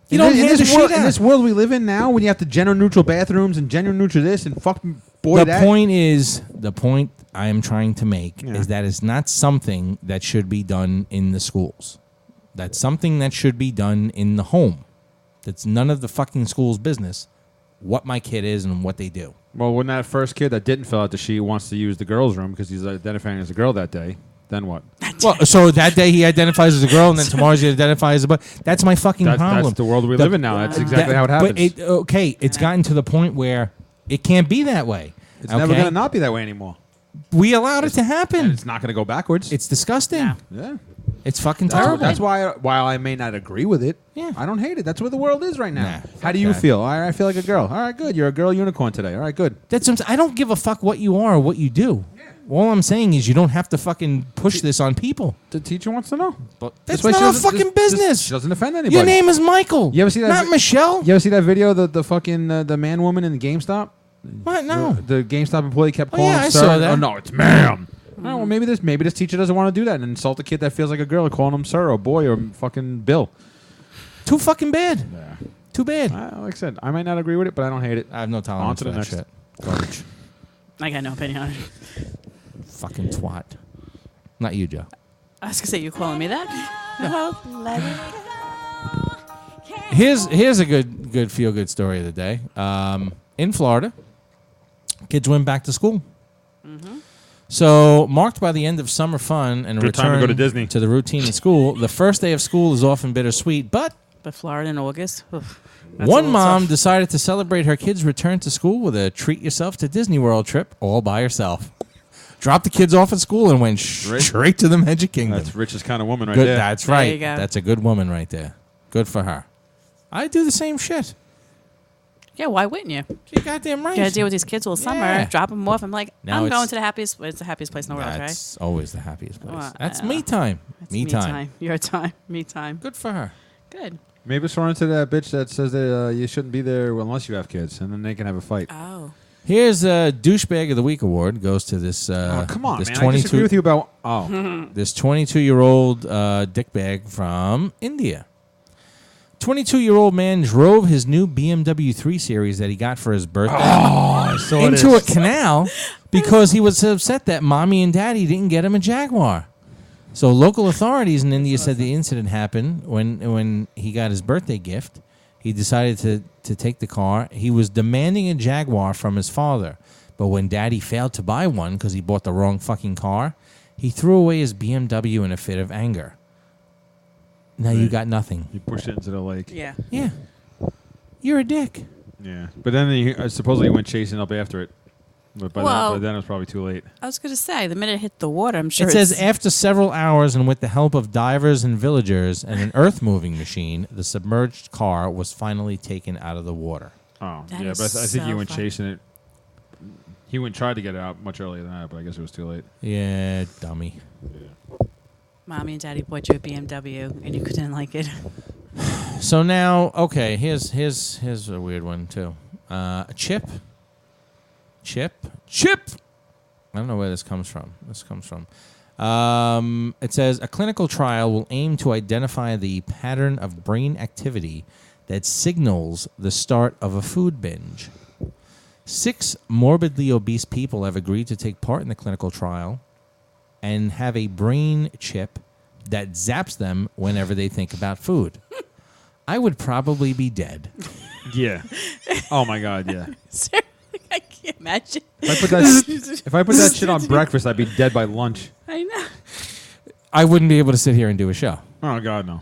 You don't hand the shit in out. this world we live in now, when you have to gender neutral bathrooms and gender neutral this and fucking boy The that. point I am trying to make Yeah. is that it's not something that should be done in the schools. That's something that should be done in the home. That's none of the fucking school's business what my kid is and what they do. Well, when that first kid that didn't fill out the sheet wants to use the girls' room because he's identifying as a girl that day, then what? Well, so that day he identifies as a girl, and then tomorrow he identifies as a boy. That's my fucking problem. That's the world we live in now. That's exactly how it happens. But it's gotten to the point where it can't be that way. it's never going to not be that way anymore. We allowed it to And happen. it's not going to go backwards. It's disgusting. No. yeah. It's fucking That's, terrible. that's why, while I may not agree with it, Yeah. I don't hate it. That's where the world is right now. Nah, How fuck do you that. feel? All right, I feel like a girl. All right, good. You're a girl unicorn today. All right, good. That's what I don't give a fuck what you are or what you do. All I'm saying is you don't have to fucking push this on people. The teacher wants to know. That's This way not she our doesn't- fucking this- business. She doesn't offend anybody. Your name is Michael. You ever see that Not vi- Michelle. You ever see that video? The fucking the man woman in GameStop. What? No. The GameStop employee kept Oh, calling yeah, him I sir. saw that. Oh no, it's ma'am. Oh, well, maybe this teacher doesn't want to do that and insult a kid that feels like a girl, calling him sir or boy or fucking Bill. Too fucking bad. Yeah. Too bad. Like I said, I might not agree with it, but I don't hate it. I have no On tolerance to for the that next. shit. Garbage. I got no opinion on it. Fucking twat. Not you, Joe. I was gonna say, you calling me that? No, let it go. Here's a good feel good story of the day. In Florida, kids went back to school. So, marked by the end of summer fun and a Good time to return go to Disney. to the routine in school, the first day of school is often bittersweet. But But Florida in August. Oof, that's a one little mom tough. decided to celebrate her kids' return to school with a treat yourself to Disney World trip all by herself. Dropped the kids off at school and went straight to the Magic Kingdom. That's richest kind of woman right Good. there. That's There right. you go. That's a good woman right there. Good for her. I do the same shit. Yeah, why wouldn't you? You're goddamn right. You gotta deal with these kids all summer. Yeah. Drop them off. I'm like, Now I'm it's- going to the happiest. It's the happiest place in the world, right? That's always the happiest place. Well, That's I me time. It's Me time. Your time. Me time. Good for her. Good. Maybe it's into that bitch that says that you shouldn't be there unless you have kids, and then they can have a fight. Oh. Here's a douchebag of the week award goes to this. Oh, come on, this man. I disagree with you about. Oh, This 22-year-old dickbag from India. 22-year-old man drove his new BMW 3 Series that he got for his birthday into a canal because he was upset that mommy and daddy didn't get him a Jaguar. So local authorities in India said the incident happened when he got his birthday gift. He decided to take the car. He was demanding a Jaguar from his father. But when daddy failed to buy one because he bought the wrong fucking car, he threw away his BMW in a fit of anger. Now you Right. got nothing. you pushed it into the lake. Yeah. Yeah. You're a dick. Yeah, but then he supposedly went chasing up after it. But by then it was probably too late. I was gonna say the minute it hit the water, I'm sure It says after several hours and with the help of divers and villagers and an earth-moving machine, the submerged car was finally taken out of the water. Oh, That yeah, is but I think he so went funny. chasing it. He went tried to get it out much earlier than that, but I guess it was too late. Yeah, dummy. mommy and daddy bought you a BMW and you couldn't like it. So now, okay, here's a weird one too. Chip. I don't know where this comes from. It says a clinical trial will aim to identify the pattern of brain activity that signals the start of a food binge. 6 morbidly obese people have agreed to take part in the clinical trial and have a brain chip that zaps them whenever they think about food. I would probably be dead. Yeah. Oh my God. Yeah. Seriously, I can't imagine. If I put that shit on breakfast, I'd be dead by lunch. I know. I wouldn't be able to sit here and do a show. Oh God, no.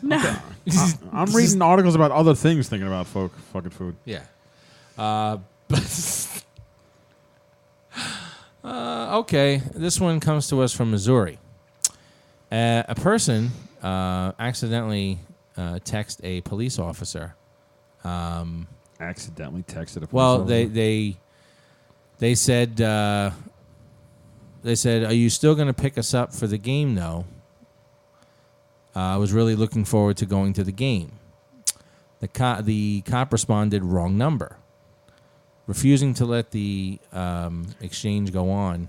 No. I'm reading articles about other things, thinking about fucking food. Yeah. Okay, this one comes to us from Missouri. A person accidentally texted a police officer. Accidentally texted a police Well, officer. they said, "Are you still going to pick us up for the game, though?" I was really looking forward to going to the game. The cop responded, "Wrong number." Refusing to let the exchange go on.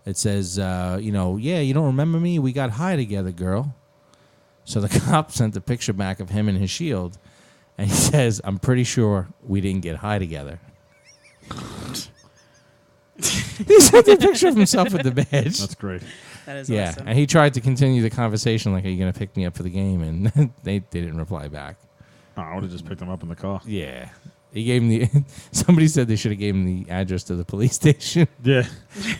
It says, yeah, you don't remember me? We got high together, girl. So the cop sent a picture back of him and his shield, and he says, I'm pretty sure we didn't get high together. He sent a picture of himself with the badge. That's great. That is Yeah, awesome. and he tried to continue the conversation like, are you going to pick me up for the game? And they didn't reply back. Oh, I would have just picked him up in the car. Yeah. He gave him somebody said they should have gave him the address to the police station. Yeah.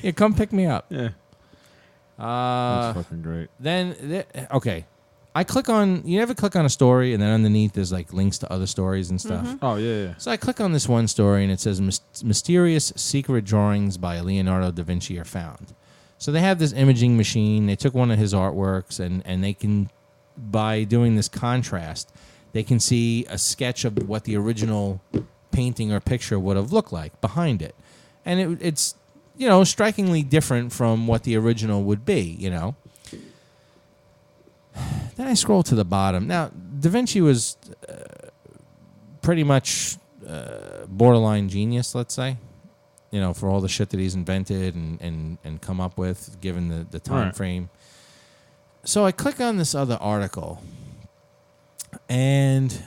Yeah, come pick me up. Yeah. That's fucking great. Okay. I click on, you ever click on a story and then underneath there's like links to other stories and stuff? Oh, yeah. So I click on this one story and it says mysterious secret drawings by Leonardo da Vinci are found. So they have this imaging machine. They took one of his artworks and they can, by doing this contrast, they can see a sketch of what the original painting or picture would have looked like behind it. And it's, strikingly different from what the original would be, Then I scroll to the bottom. Now, Da Vinci was pretty much borderline genius, let's say, for all the shit that he's invented and come up with, given the time Right. frame. So I click on this other article, and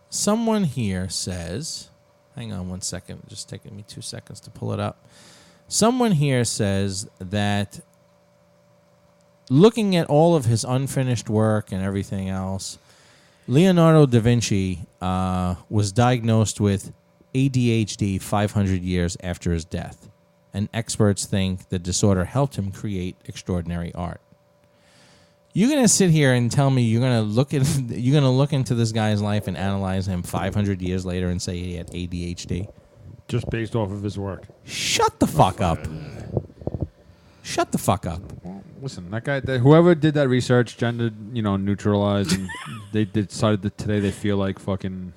someone here says, hang on one second, just taking me 2 seconds to pull it up. Someone here says that looking at all of his unfinished work and everything else, Leonardo da Vinci was diagnosed with ADHD 500 years after his death, and experts think the disorder helped him create extraordinary art. You're gonna sit here and tell me you're gonna look into this guy's life and analyze him 500 years later and say he had ADHD? Just based off of his work. Shut the fuck up. Shut the fuck up. Well, listen, that guy, whoever did that research, gender, neutralized, and they decided that today they feel like fucking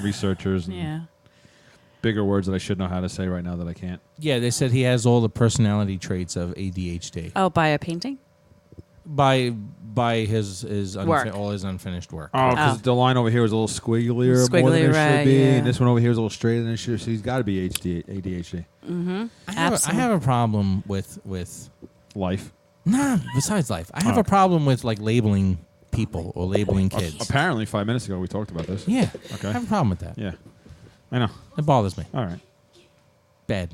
researchers and Yeah. bigger words that I should know how to say right now that I can't. Yeah, they said he has all the personality traits of ADHD Oh, by a painting? by his Work. all his unfinished work. Oh, because Oh. the line over here was a little squigglier more than Squiggly, it right, should be, yeah. and this one over here is a little straighter than it should. So he's got to be ADHD. Mm-hmm. I have a problem with Life. besides life. I have Oh. a problem with like labeling people or labeling kids. Apparently, 5 minutes ago we talked about this. Yeah. Okay. I have a problem with that. Yeah. I know. It bothers me. All right. Bad.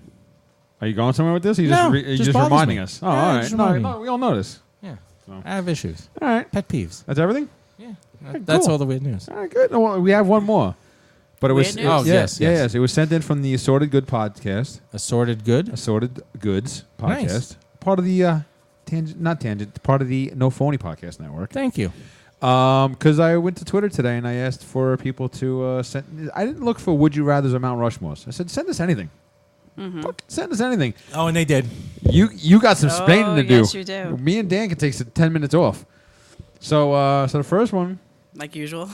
Are you going somewhere with this? Or are you No, are you just just bothers reminding me. us? Oh, Yeah, all right. just No, reminding no, we all notice. Yeah. So. I have issues. All right. Pet peeves. That's everything? Yeah. Okay, That's cool. all the weird news. All right, good. No, well, we have one more. But it was Weird news? Oh, yes, yes. yes. It was sent in from the Assorted Good podcast. Assorted good. Assorted Goods podcast. Nice. Part of the part of the No Phony Podcast Network. Thank you. Because I went to Twitter today and I asked for people to send. I didn't look for Would You Rather's or Mount Rushmores. I said, send us anything. Fuck, send us anything. Oh, and they did. You got some splaining to do. Yes, you do. Me and Dan can take 10 minutes off. So the first one. Like usual.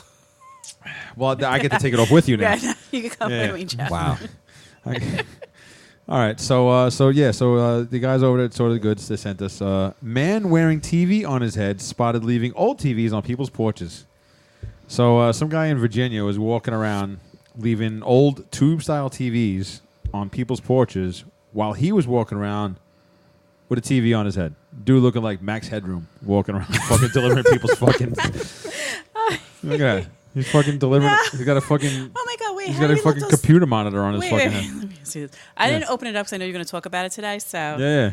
Well, I get to take it off with you now. Yeah, you can come Yeah. with me, Jeff. Wow. All right, so the guys over at Sort of Goods, they sent us man wearing TV on his head spotted leaving old TVs on people's porches. So some guy in Virginia was walking around leaving old tube-style TVs on people's porches while he was walking around with a TV on his head. Dude looking like Max Headroom walking around fucking delivering people's fucking... Look at that. He's fucking delivering... He's got a fucking... Oh my God! Wait, He's how got do a we let fucking those- computer monitor on his Wait, fucking wait, head. let me see this. I didn't open it up because I know you're going to talk about it today. So, Yeah.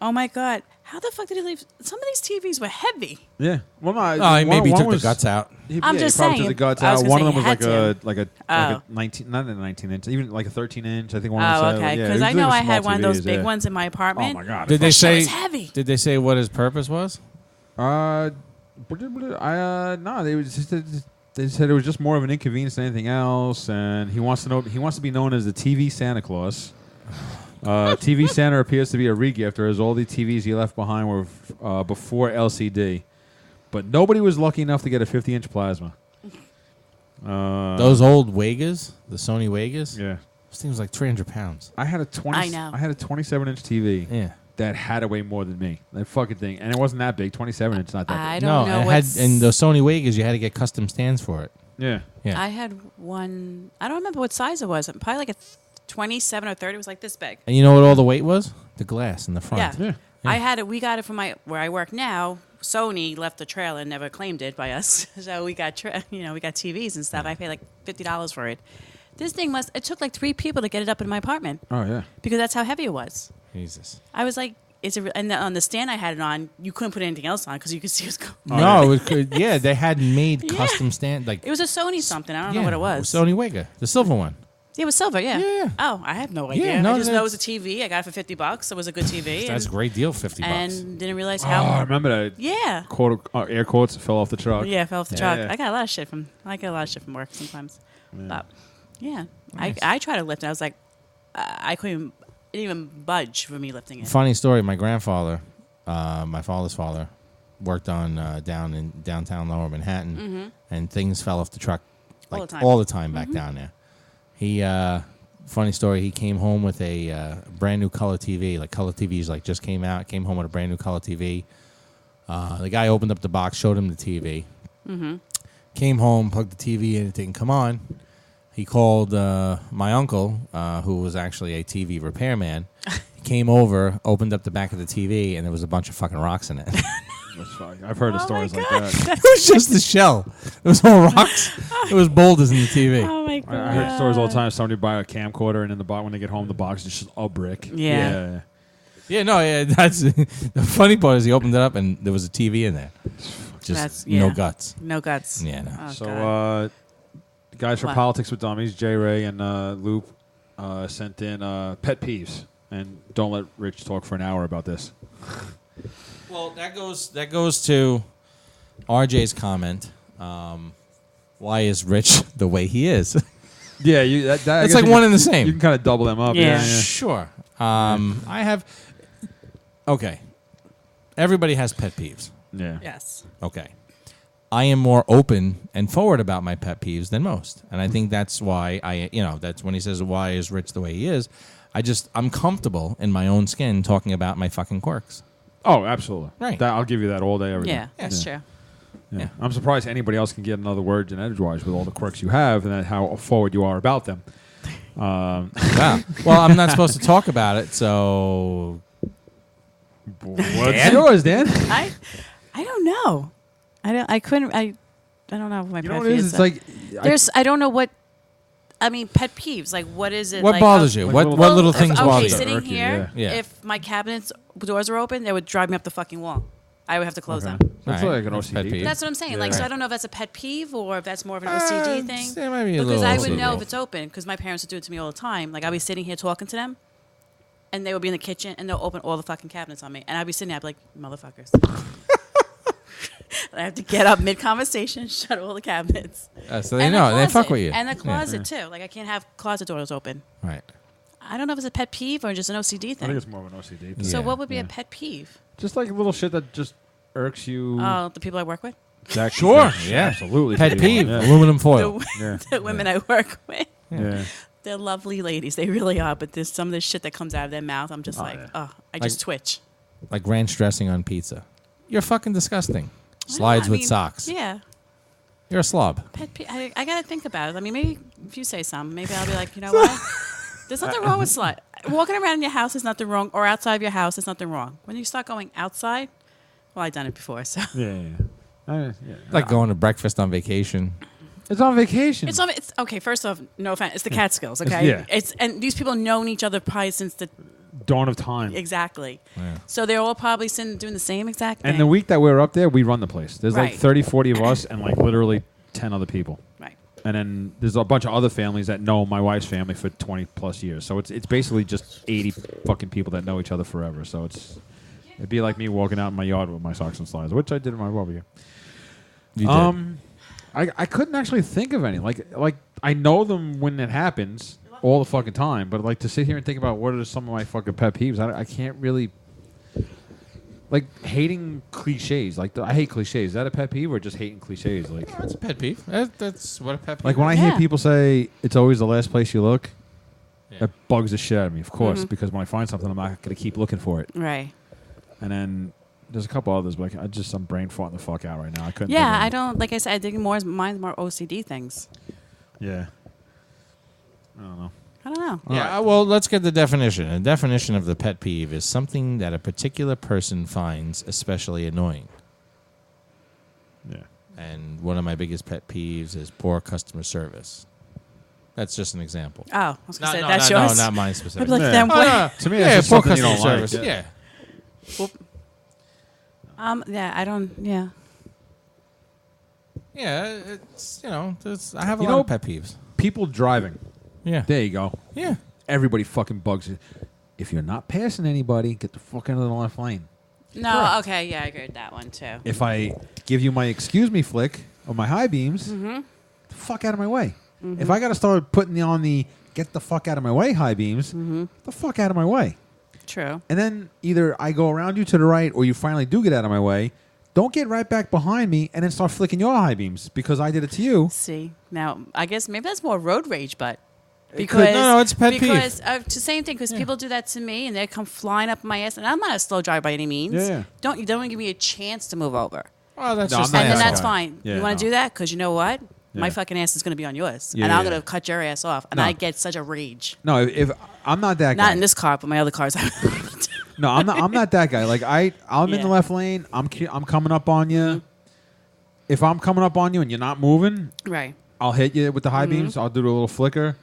oh my God, how the fuck did he leave? Some of these TVs were heavy. Yeah. Well, no. Oh, he maybe took the guts out. I'm he just probably saying. took the guts I was out. gonna One say of them he was had like a Oh. 19, not a 19-inch, even like a 13-inch. I think one. Oh, was, okay. yeah, Because it I was know little I had small one of those TVs, big yeah. ones in my apartment. Oh my God. Did they That shit say? was heavy. Did they say what his purpose was? No, they said it was just more of an inconvenience than anything else, and he wants to be known as the TV Santa Claus. TV Santa appears to be a regifter, as all the TVs he left behind were before LCD, but nobody was lucky enough to get a 50-inch plasma. Those old Wegas, the Sony Wegas. Yeah, This thing was like 300 pounds. I had a 27-inch TV. Yeah. That had to weigh more than me. That fucking thing, and it wasn't that big. 27 inch, not that I big. don't No, know it what's. had in the Sony Wegas you had to get custom stands for it. Yeah, Yeah. I had one. I don't remember what size it was. Probably like a 27 or 30. It was like this big. And you know what all the weight was? The glass in the front. Yeah. yeah. I had it. We got it from where I work now. Sony left the trailer and never claimed it by us. So we got we got TVs and stuff. I paid like $50 for it. This thing it took like 3 people to get it up in my apartment Oh yeah. because that's how heavy it was. Jesus. I was like, and on the stand I had it on, you couldn't put anything else on because you could see it was going. No, it was, yeah, they had made Yeah. custom stand like It was a Sony something. I don't yeah, know what it was. Sony Wega, the silver one. It was silver, yeah. Yeah. Oh, I have no Yeah, idea. no, I just know it was that's- a TV. I got it for $50. It was a good TV. That's a great deal, $50. And didn't realize Oh, how. I remember that. Yeah. Air quotes fell off the truck. Yeah, fell off the Yeah, truck. yeah. I get a lot of shit from work sometimes. Yeah. But yeah, Nice. I tried to lift it. I was like, I couldn't even budge for me lifting it. Funny story. My grandfather, my father's father, worked on down in downtown Lower Manhattan, and things fell off the truck All like the time. all the time back down there. He, funny story. He came home with a brand new color TV. Like color TVs, like just came out. Came home with a brand new color TV. The guy opened up the box, showed him the TV. Came home, plugged the TV in. It didn't come on. He called my uncle, who was actually a TV repairman. He came over, opened up the back of the TV, and there was a bunch of fucking rocks in it. That's fine. I've heard of Oh stories my like God. that. It was just the shell. It was all rocks. It was boulders in the TV. Oh my god! I heard stories all the time. Somebody buy a camcorder, and in the box when they get home, the box is just a brick. Yeah. Yeah, no, yeah. That's the funny part is he opened it up and there was a TV in there. Just no guts. No guts. Yeah, no. Oh, So, God. guys from What? Politics with Dummies, J. Ray and Loop sent in pet peeves, and don't let Rich talk for an hour about this. Well, that goes to RJ's comment. Why is Rich the way he is? Yeah, I It's guess like you one can- and the same. You can kind of double them up. Yeah. Sure. I have. Okay. Everybody has pet peeves. Yeah. Yes. Okay. I am more open and forward about my pet peeves than most. And I think that's why that's when he says, why is Rich the way he is? I'm comfortable in my own skin talking about my fucking quirks. Oh, absolutely. Right. I'll give you that all day, every day. Yeah, that's true. Yeah. Yeah. I'm surprised anybody else can get another word in edgewise with all the quirks you have and how forward you are about them. Wow. Well, I'm not supposed to talk about it, so What's yours, Dan? I don't know. I don't know what my You pet know what it peeve is? is. It's like I don't know what. I mean, pet peeves. Like, what is it? what like, bothers you? like What little- what little if- things okay, bother you? sitting Irk you, here, yeah. Yeah. if my cabinets doors were open, they would drive me up the fucking wall. I would have to close them. That's All right. like an That's pet OCD. peeve. That's what I'm saying. Like, Yeah. so I don't know if that's a pet peeve or if that's more of an OCD thing. It might be a Because little I would OCD. know if it's open because my parents would do it to me all the time. Like, I'd be sitting here talking to them, and they would be in the kitchen, and they'll open all the fucking cabinets on me. And I'd be sitting there, I'd be like, motherfuckers. I have to get up mid-conversation, shut all the cabinets. So they And the know. They fuck closet. with you. And the Yeah. closet, too. Like, I can't have closet doors open. Right. I don't know if it's a pet peeve or just an OCD I thing. think it's more of an OCD thing. So Yeah, what would be yeah. a pet peeve? Just like little shit that just irks you. Oh, the people I work with? That- Sure, yeah. Absolutely. Pet peeve. Yeah. Aluminum foil. The, Yeah. the women I work with. Yeah. They're lovely ladies. They really are. But there's some of the shit that comes out of their mouth. I'm just yeah. I just twitch. Like ranch dressing on pizza. You're fucking disgusting. I Slides don't know, I with mean, socks. Yeah. You're a slob. Pet peeve. I got to think about it. I mean, maybe if you say something, maybe I'll be like, you know what? There's nothing wrong with slut. Walking around in your house is nothing wrong, or outside of your house is nothing wrong. When you start going outside, well, I've done it before, so. Yeah. Yeah. Like going to breakfast on vacation. It's on vacation. It's okay. First off, no offense. It's the Catskills, okay? yeah. And these people have known each other probably since the Dawn of time. exactly. Yeah. So they're all probably sitting doing the same exact thing. And the week that we're up there, we run the place. There's like Right. 30, 40 of us and like literally 10 other people. Right. And then there's a bunch of other families that know my wife's family for 20 plus years. So it's basically just 80 fucking people that know each other forever. So it'd be like me walking out in my yard with my socks and slides, which I did in my barbecue. You did. I couldn't actually think of any. Like I know them when it happens all the fucking time, but like to sit here and think about what are some of my fucking pet peeves, I can't really. Like hating cliches. Like I hate cliches. Is that a pet peeve or just hating cliches? Like That's a pet peeve. That's what a pet peeve like when I is. hear Yeah. people say it's always the last place you look, Yeah. that bugs the shit out of me. Of course, Mm-hmm. because when I find something, I'm not going to keep looking for it. Right. And then there's a couple others, but I'm brain farting the fuck out right now. I couldn't. Yeah, think of I any. don't. Like I said, I think mine's more OCD things. Yeah. I don't know. I don't know. Yeah, well, let's get the definition. The definition of the pet peeve is something that a particular person finds especially annoying. Yeah. And one of my biggest pet peeves is poor customer service. That's just an example. Oh, I was gonna say no, that's no, yours. no, not mine I'd specifically. be like, Yeah. then Oh, what? no. To me, Yeah, that's just poor something you customer don't like. service. Yeah. Yeah, I don't. Yeah. Yeah, it's, I have a You lot know- of pet peeves. People driving. Yeah. There you go. Yeah. Everybody fucking bugs you. If you're not passing anybody, get the fuck out of the left lane. No. Correct. Okay. Yeah, I agree with that one too. If I give you my excuse me flick or my high beams, the fuck out of my way. If I got to start putting on the get the fuck out of my way high beams, the fuck out of my way. True. And then either I go around you to the right or you finally do get out of my way. Don't get right back behind me and then start flicking your high beams because I did it to you. See, now I guess maybe that's more road rage, but could- because no, it's a pet peeve. because it's the same thing. Because people do that to me and they come flying up my ass, and I'm not a slow driver by any means. Yeah. Don't give me a chance to move over, Well, that's No, just I'm not and then that that's guy. fine. Yeah, you want to no. do that because you know what? My Yeah. fucking ass is going to be on yours, Yeah, and I'm yeah. going to cut your ass off, and No. I get such a rage. No, if I'm not that guy. Not in this car, but my other cars. No, I'm not. I'm not that guy. Like I'm in Yeah. Mm-hmm. the left lane. I'm coming up on you. If I'm coming up on you and you're not moving, Right. I'll hit you with the high Mm-hmm. beams. I'll do a little flicker,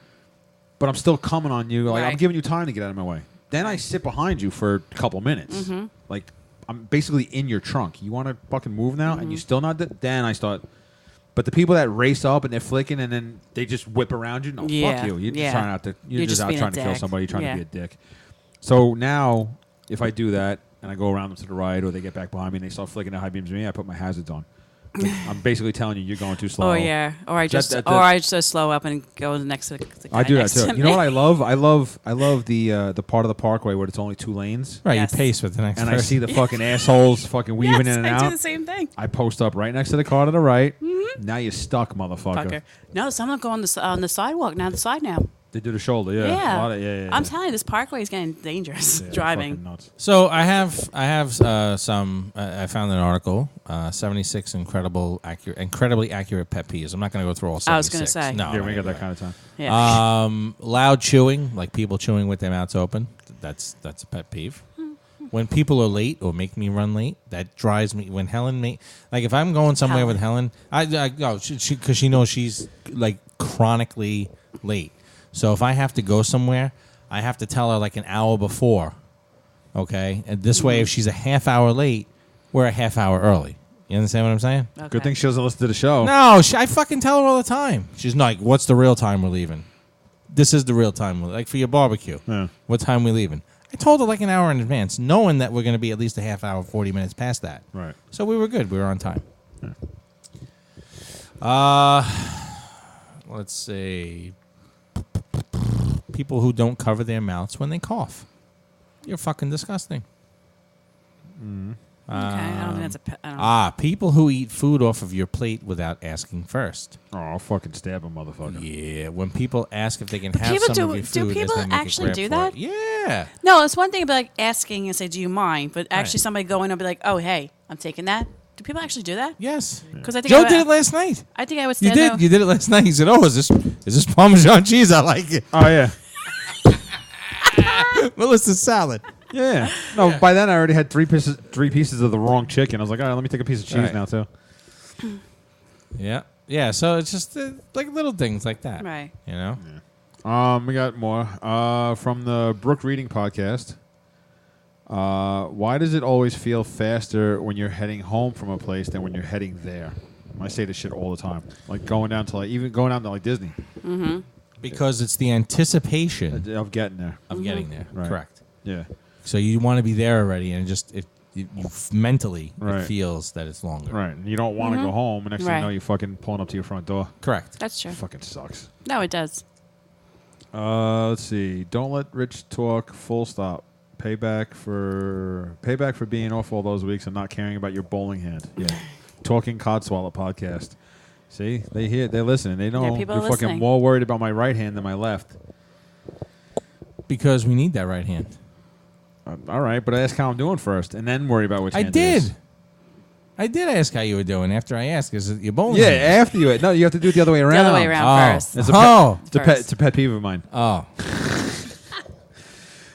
but I'm still coming on you. Like I'm Right. giving you time to get out of my way. Then I sit behind you for a couple minutes. Like, I'm basically in your trunk. You want to fucking move now, and you still not. Then I start. But the people that race up and they're flicking, and then they just whip around you. No, Yeah, fuck you. You're just yeah. trying out to. You're just out being a trying to kill dick. somebody. You're trying Yeah. to be a dick. So now, if I do that and I go around them to the right, or they get back behind me and they start flicking their high beams at me, I put my hazards on. Like, I'm basically telling you, you're going too slow. Oh yeah, or I just that- or I just slow up and go next to the guy I do that next too. to You know me. what I love? I love the part of the parkway where it's only 2 lanes, Right, Yes. you pace with the next and I person. see the fucking assholes fucking weaving Yes, in and I do out. the same thing. I post up right next to the car to the right. Now you're stuck, motherfucker. Fucker. No, some of them go on the sidewalk now. The side now. They do the shoulder, yeah. Yeah. A lot of, yeah. I'm telling you, this parkway is getting dangerous Yeah, driving. fucking nuts. So I have some. I found an article. 76 incredibly accurate pet peeves. I'm not going to go through all 76. I was gonna say. No. Yeah, we ain't got that kind of time. Yeah. Loud chewing, like people chewing with their mouths open. That's a pet peeve. When people are late or make me run late, that drives me. When Helen like if I'm going somewhere with Helen, I go because she knows she's like chronically late. So if I have to go somewhere, I have to tell her like an hour before. Okay, and this way, if she's a half hour late, we're a half hour early. You understand what I'm saying? Okay. Good thing she doesn't listen to the show. No, I fucking tell her all the time. She's like, "What's the real time we're leaving?" This is the real time. Like for your barbecue, Yeah. what time we leaving? I told her like an hour in advance, knowing that we're going to be at least a half hour, 40 minutes past that. Right. So we were good. We were on time. Let's see. People who don't cover their mouths when they cough. You're fucking disgusting. Okay, I don't think that's a pet. I don't People who eat food off of your plate without asking first. Oh, I'll fucking stab a motherfucker. Yeah, when people ask if they can But have people some do- of your do food, as people they make a actually grab do for that? it. Yeah. No, it's one thing about like asking and say, "Do you mind?" But actually, Right. somebody going and be like, "Oh, hey, I'm taking that." Do people actually do that? Yes. Because I think Joe I, did it last night. I think I would You stand did. there. You did it last night. He said, "Oh, is this Parmesan cheese? I like it." Oh, yeah. Melissa's salad. Yeah. No, by then I already had three pieces of the wrong chicken. I was like, all right, let me take a piece of cheese Right. now, too. Yeah. Yeah. So it's just like little things like that. Right. You know. We got more. From the Brook Reading podcast. Why does it always feel faster when you're heading home from a place than when you're heading there? I say this shit all the time. Like going down to like Disney. Because it's the anticipation Of getting there. of getting there. Right. Correct. Yeah. So you want to be there already, and you mentally Right. it feels that it's longer. Right. And you don't want to go home, and next thing you Right. know, you're fucking pulling up to your front door. Correct. That's true. Fucking sucks. No, it does. Let's see. Don't let Rich talk. Full stop. Payback for being off all those weeks and not caring about your bowling hand. Yeah. Talking Codswallop podcast. See, they're listening. They know Yeah, people you're are fucking listening. more worried about my right hand than my left. Because we need that right hand. All right, but ask how I'm doing first, and then worry about which I hand it is. did. I did ask how you were doing after I asked. Is it your bowling? Yeah, hand? after you. No, you have to do it the other way The around. other way around first. It's a Oh. It's a pet peeve of mine. Oh.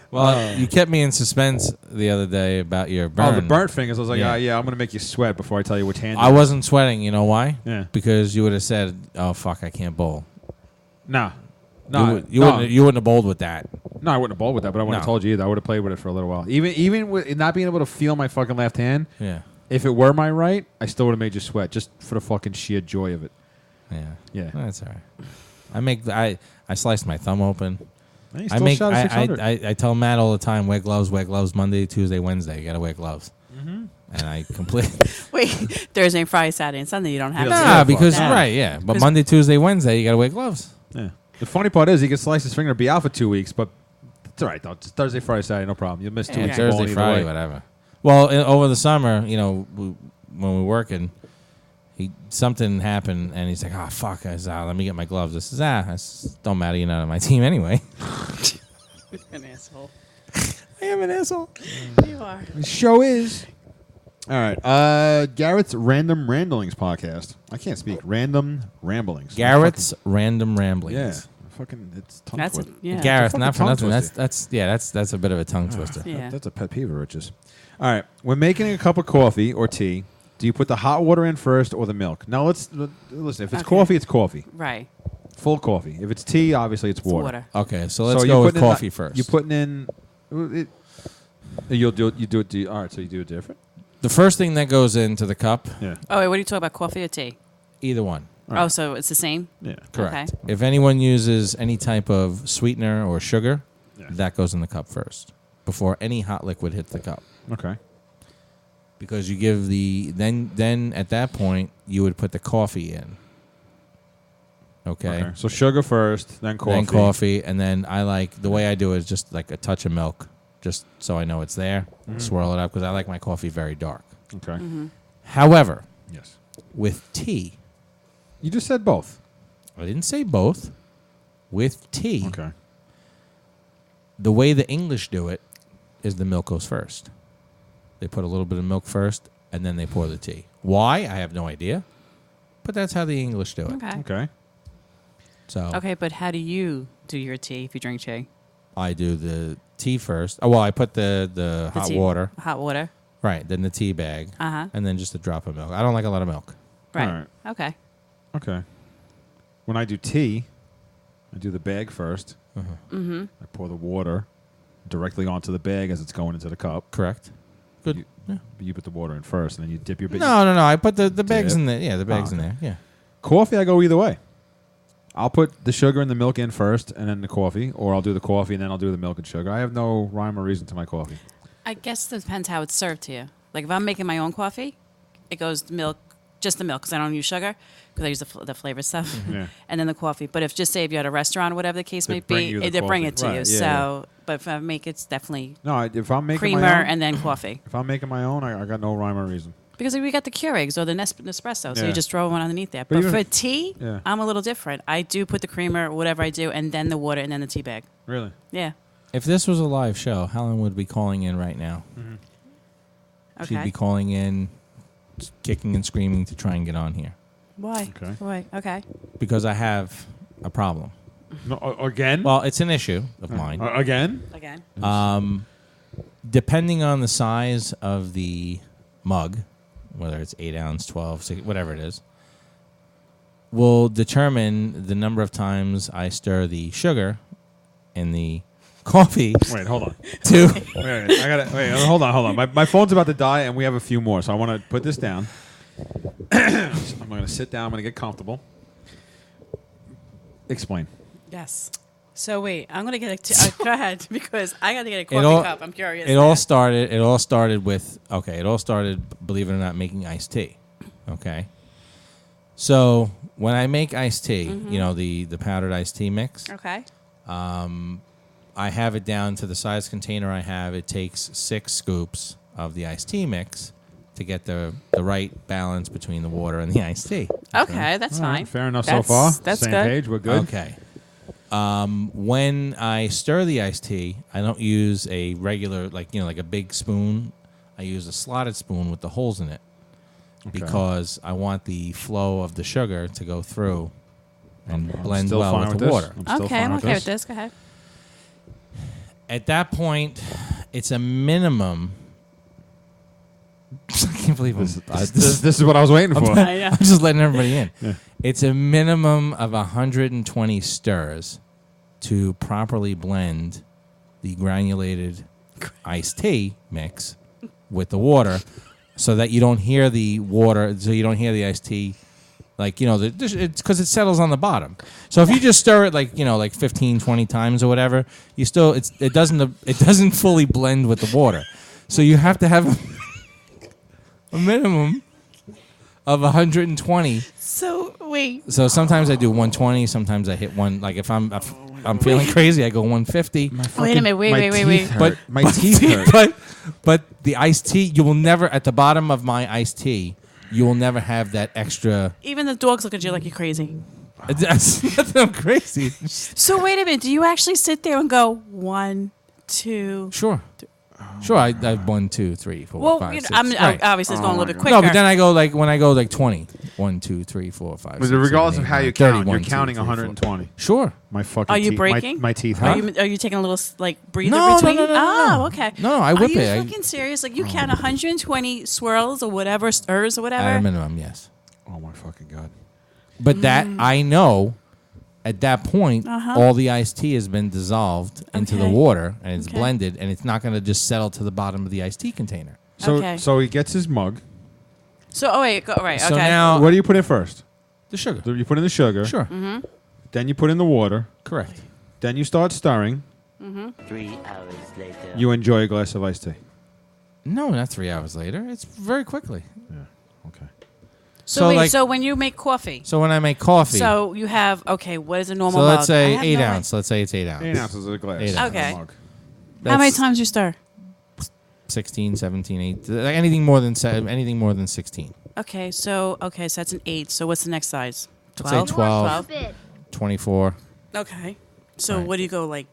Well, you kept me in suspense the other day about your burn. Oh, the burnt fingers. I was like, Yeah. yeah, I'm going to make you sweat before I tell you which hand. I it is. wasn't sweating. You know why? Yeah. Because you would have said, "Oh fuck, I can't bowl." No. You, No. would, you, no. wouldn't, you wouldn't have bowled with that. No, I wouldn't have bowled with that, but I wouldn't have No. told you either. I would have played with it for a little while. Even with not being able to feel my fucking left hand, Yeah. if it were my right, I still would have made you sweat just for the fucking sheer joy of it. Yeah. Yeah. That's all right. I sliced my thumb open. And you I still make shot a 600. I tell Matt all the time, wear gloves Monday, Tuesday, Wednesday. You gotta wear gloves. Mm-hmm. And I completely Wait, Thursday, Friday, Saturday, and Sunday you don't have Yeah, to. nah, nah, because Nah. right, yeah. But 'Cause- Monday, Tuesday, Wednesday, you gotta wear gloves. Yeah. The funny part is he could slice his finger and be out for 2 weeks, but it's all right, though. It's Thursday, Friday, Saturday, no problem. You'll miss 2 Yeah, weeks. okay. of Thursday, bowling Friday, either way. whatever. Well, over the summer, when we're working, something happened, and he's like, "Oh fuck!" I said, "Let me get my gloves." I says, "Don't matter. You're not on my team anyway." An asshole. I am an asshole. You are. The show is. All right. Garrett's Random Ramblings podcast. I can't speak. Random Ramblings. Garrett's Random Ramblings. Yeah. Fucking, it's tongue That's twister. yeah. Gareth, fucking not for tongue nothing. twister. That's a bit of a tongue twister. Yeah. That's a pet peeve of Rich's. All right. When making a cup of coffee or tea, do you put the hot water in first or the milk? Now, listen. If it's Okay. coffee, it's coffee. Right. Full coffee. If it's tea, obviously it's It's water. water. Okay, so let's you're go with putting in coffee first. You're putting in You do it. All right, so you do it different. The first thing that goes into the cup, Yeah. Oh, wait, what are you talking about, coffee or tea? either one. Right. Oh, so it's the same? Yeah. Correct. Okay. If anyone uses any type of sweetener or sugar, Yeah. that goes in the cup first before any hot liquid hits the cup. Okay. Because you give then at that point you would put the coffee in. Okay. So sugar first, then coffee. Then coffee, and then I like the way I do it is just like a touch of milk, just so I know it's there. Swirl it up because I like my coffee very dark. Okay. However, Yes. with tea, You just said both. I didn't say both. With tea, Okay. the way the English do it is the milk goes first. They put a little bit of milk first, and then they pour the tea. Why? I have no idea. But that's how the English do it. Okay. Okay. So Okay, but how do you do your tea if you drink tea? I do the tea first. Oh, well, I put the The hot tea- water. Hot water. Right, then the tea bag. Uh-huh. And then just a drop of milk. I don't like a lot of milk. Right. All right. Okay. Okay. When I do tea, I do the bag first. Mm-hmm. I pour the water directly onto the bag as it's going into the cup. Correct. Good. You, Yeah. but you put the water in first, and then you dip your bag. No. I put the bags Dip? in there. Yeah, the bags in okay. there. Yeah. Coffee, I go either way. I'll put the sugar and the milk in first, and then the coffee, or I'll do the coffee and then I'll do the milk and sugar. I have no rhyme or reason to my coffee. I guess it depends how it's served to you. Like if I'm making my own coffee, it goes milk, just the milk because I don't use sugar because I use the flavor stuff, Yeah. and then the coffee. But if just say if you're at a restaurant, whatever the case They may bring be, you the they bring coffee. it to Right, you. yeah, So, but if I make it's definitely No, if I'm making creamer my own, and then coffee if I'm making my own, I got no rhyme or reason. because we got the Keurigs or the Nespresso, so Yeah. you just throw one underneath there. But But even for if- tea, Yeah. I'm a little different. I do put the creamer, whatever I do, and then the water, and then the tea bag. Really? Yeah. If this was a live show, Helen would be calling in right now. She'd Okay. be calling in, kicking and screaming to try and get on here. Why? Okay. Why? Okay. Because I have a problem. No, again? Well, it's an issue of mine. Again? Again. Depending on the size of the mug, whether it's 8 ounce, 12, 6, whatever it is, will determine the number of times I stir the sugar in the coffee Wait, hold on. to. Wait, I gotta wait. Hold on. My phone's about to die, and we have a few more, so I want to put this down. I'm gonna sit down. I'm gonna get comfortable. Explain. Yes. So wait, I'm gonna get go ahead because I gotta get a It coffee all- cup. I'm curious. It all started with, okay, it all started, believe it or not, making iced tea. Okay. So when I make iced tea, you know, the powdered iced tea mix, Okay. I have it down to the size container I have. It takes 6 scoops of the iced tea mix to get the right balance between the water and the iced tea. Okay, that's All right, fine. fair enough That's- so far. that's Same good. page. We're good. Okay. When I stir the iced tea, I don't use a regular, like a big spoon. I use a slotted spoon with the holes in it because I want the flow of the sugar to go through and I'm blend still well fine with the this. water. I'm still Okay, fine I'm with okay this. with this. Go ahead. At that point, it's a minimum. I can't believe This is what I was waiting for. I know. I'm just letting everybody in. Yeah. It's a minimum of 120 stirs to properly blend the granulated iced tea mix with the water so that you don't hear the water, so you don't hear the iced tea. Like, it's because it settles on the bottom. So if you just stir it like 15, 20 times or whatever, it doesn't fully blend with the water. So you have to have a minimum of 120. So wait. So sometimes I do 120. Sometimes I hit one. Like if I'm feeling crazy, I go 150. Wait a minute. Wait. But My teeth hurt. but the iced tea, you will never at the bottom of my iced tea, you will never have that extra. Even the dogs look at you like you're crazy. That's not crazy. So wait a minute. Do you actually sit there and go 1, 2? Sure. Sure, I 1, 2, 3, 4, Well, 5, you know, 6. Right. obviously it's going a little bit quicker. No, but then I go when I go 20. 1, 2, 3, 4, 5. But 6, regardless 7, of how 8, you 9, count, 30, you're 1, 2, counting 3, 4. 120. Sure. My fucking Are you teeth, breaking? My teeth Are hurt. you taking a little breather No, between? no. Oh, okay. No, I whip Are you it. fucking serious? Like you count 120 swirls or whatever, stirs or At a whatever? minimum, yes. Oh my fucking god. But that I know At that point, all the iced tea has been dissolved into the Okay. water, and it's Okay. blended, and it's not going to just settle to the bottom of the iced tea container. So Okay. so he gets his mug. So, right, okay. So now, What do you put in first? the sugar. You put in the sugar. Sure. Then you put in the water. Correct. Then you start stirring. 3 hours later. You enjoy a glass of iced tea. No, not 3 hours later. It's very quickly. Okay. So wait, like- so when you make coffee, So when I make coffee, so you have, okay, what is a normal so mug? let's say I have 8 no ounce. Let's say it's 8 ounce. 8 ounces of a glass. 8 of a Okay. mug. How many That's times you stir? 16, 17, 8. Anything more than 16. Okay, so that's an 8. So what's the next size? Let's say 12, 24. Okay. So Right. what do you go like?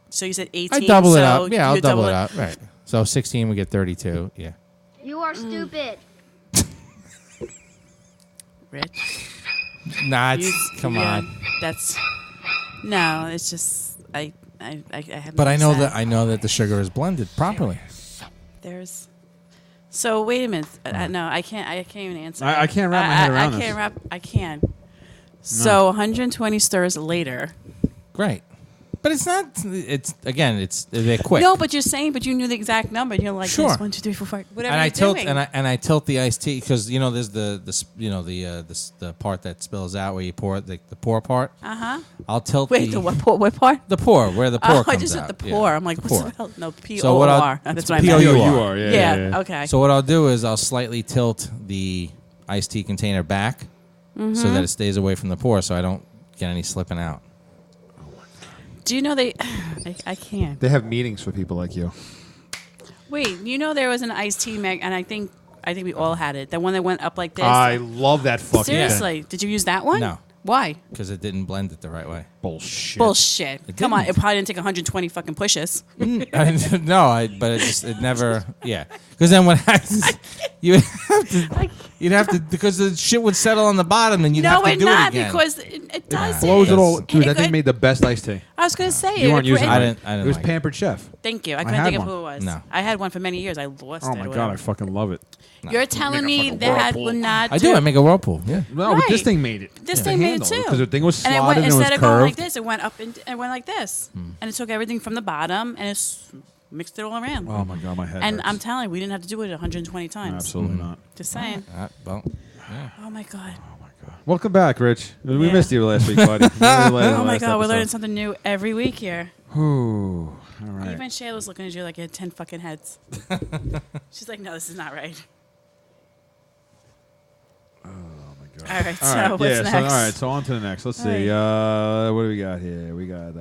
So you said 18. I double it so up. Yeah, I'll you double it up. Right. So 16, we get 32. Yeah. You are stupid. Rich. Nah, it's, You- come yeah, on. That's no. It's just I have. But I know that. that the sugar is blended properly. There's. So wait a minute. No, I can't. I can't even answer. I can't wrap my head around I this. can't wrap. I can. So 120 stirs later. Great. But it's not. It's again. They're quick. No, but you're saying, but you knew the exact number. You're like, Sure. yes, 1, 2, 3, 4, 5, whatever. and I you're tilt doing. and I tilt the iced tea because there's the part that spills out where you pour the pour part. I'll tilt Wait, the what? What part? the pour where the pour Oh, I comes just said out. the Yeah, pour. I'm like, the what's pour. the hell? No, P So O what O I'll- R. That's it's what I meant. P-O-U-R, Yeah. Okay. So what I'll do is I'll slightly tilt the iced tea container back Mm-hmm. so that it stays away from the pour, so I don't get any slipping out. Do you know they? I can't. They have meetings for people like you. Wait, you know there was an iced tea mag, and I think we all had it. The one that went up like this. I love that fucking Seriously, did you use that one? No. Why? Because it didn't blend it the right way. bullshit. Bullshit. It Come on, didn't. it probably didn't take 120 fucking pushes. But it never, yeah. Because then what happens, you'd have to, because the shit would settle on the bottom and you'd No, have to it do not it again. because it does. Blows it all, It dude. That could- thing made the best iced tea. I was gonna say You it. weren't using I it. didn't It was like it. Pampered Chef. Thank you. I I couldn't had think of one. who it was. No. I had one for many years. I lost Oh it. my or god, I whatever. fucking love it. You're telling me fucking that whirlpool. will not. I do. I make a whirlpool. Yeah. No, but this Right. thing made it. This The thing made it handle, too. because the thing was And it slotted went, and it was instead of going like curved. this, it went up and went like this, and it took everything from the bottom and it's mixed it all around. Oh my god, my head. and hurts. I'm telling you, we didn't have to do it 120 times. Absolutely not. Just saying. Well, Oh my god. Welcome back, Rich. We Yeah. missed you last week, buddy. Oh my god, we're learning something new every week here. Ooh, all right. Even Shayla was looking at you like you had 10 fucking heads. She's like, no, this is not right. Oh my god. All right, All so right, what's yeah, next? So, all right, so on to the next. Let's All see. What do we got here? We got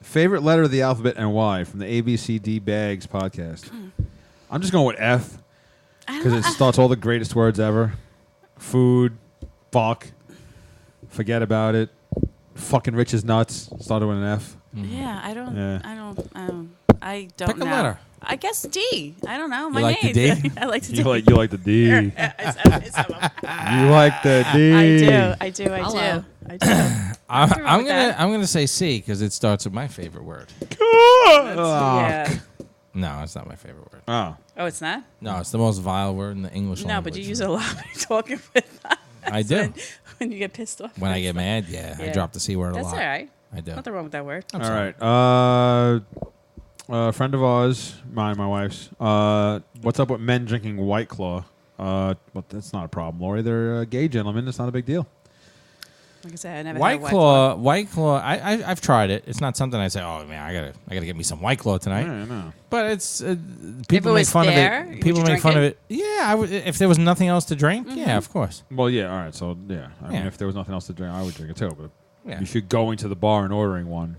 favorite letter of the alphabet and why from the ABCD Bags podcast. I'm just going with F I because don't it know. starts all the greatest words ever. Food, fuck, forget about it. Fucking rich is nuts. Started with an F. Yeah, I don't. Yeah. I don't Pick a know. letter. I guess D. I don't know. My like the name. D? I like the D. You like the D. You I like the D. do. I Hello. do. I'm with that. gonna say C because it starts with my favorite word. Yeah. No, it's not my favorite word. Oh. Oh, it's not? No, it's the most vile word in the English No, language. but you use it a lot when you're talking with us. I do. When you get pissed off. When I get mad, yeah, I Yeah. drop the C word a That's lot. all right. I do. Nothing wrong with that word. All right. A friend of ours, my wife's. What's up with men drinking White Claw? But that's not a problem, Lori. They're gay gentlemen. It's not a big deal. Like I said, I never White had a Claw, White Claw. I've tried it. It's not something I say. Oh man, I gotta get me some White Claw tonight. Yeah, no. But it's people it make was fun there, of would it. People you make drink fun of it? it. Yeah, I would if there was nothing else to drink. Yeah, of course. Well, yeah. All right. So yeah. I mean, Yeah. if there was nothing else to drink, I would drink it too. But Yeah. you should go into the bar and ordering one.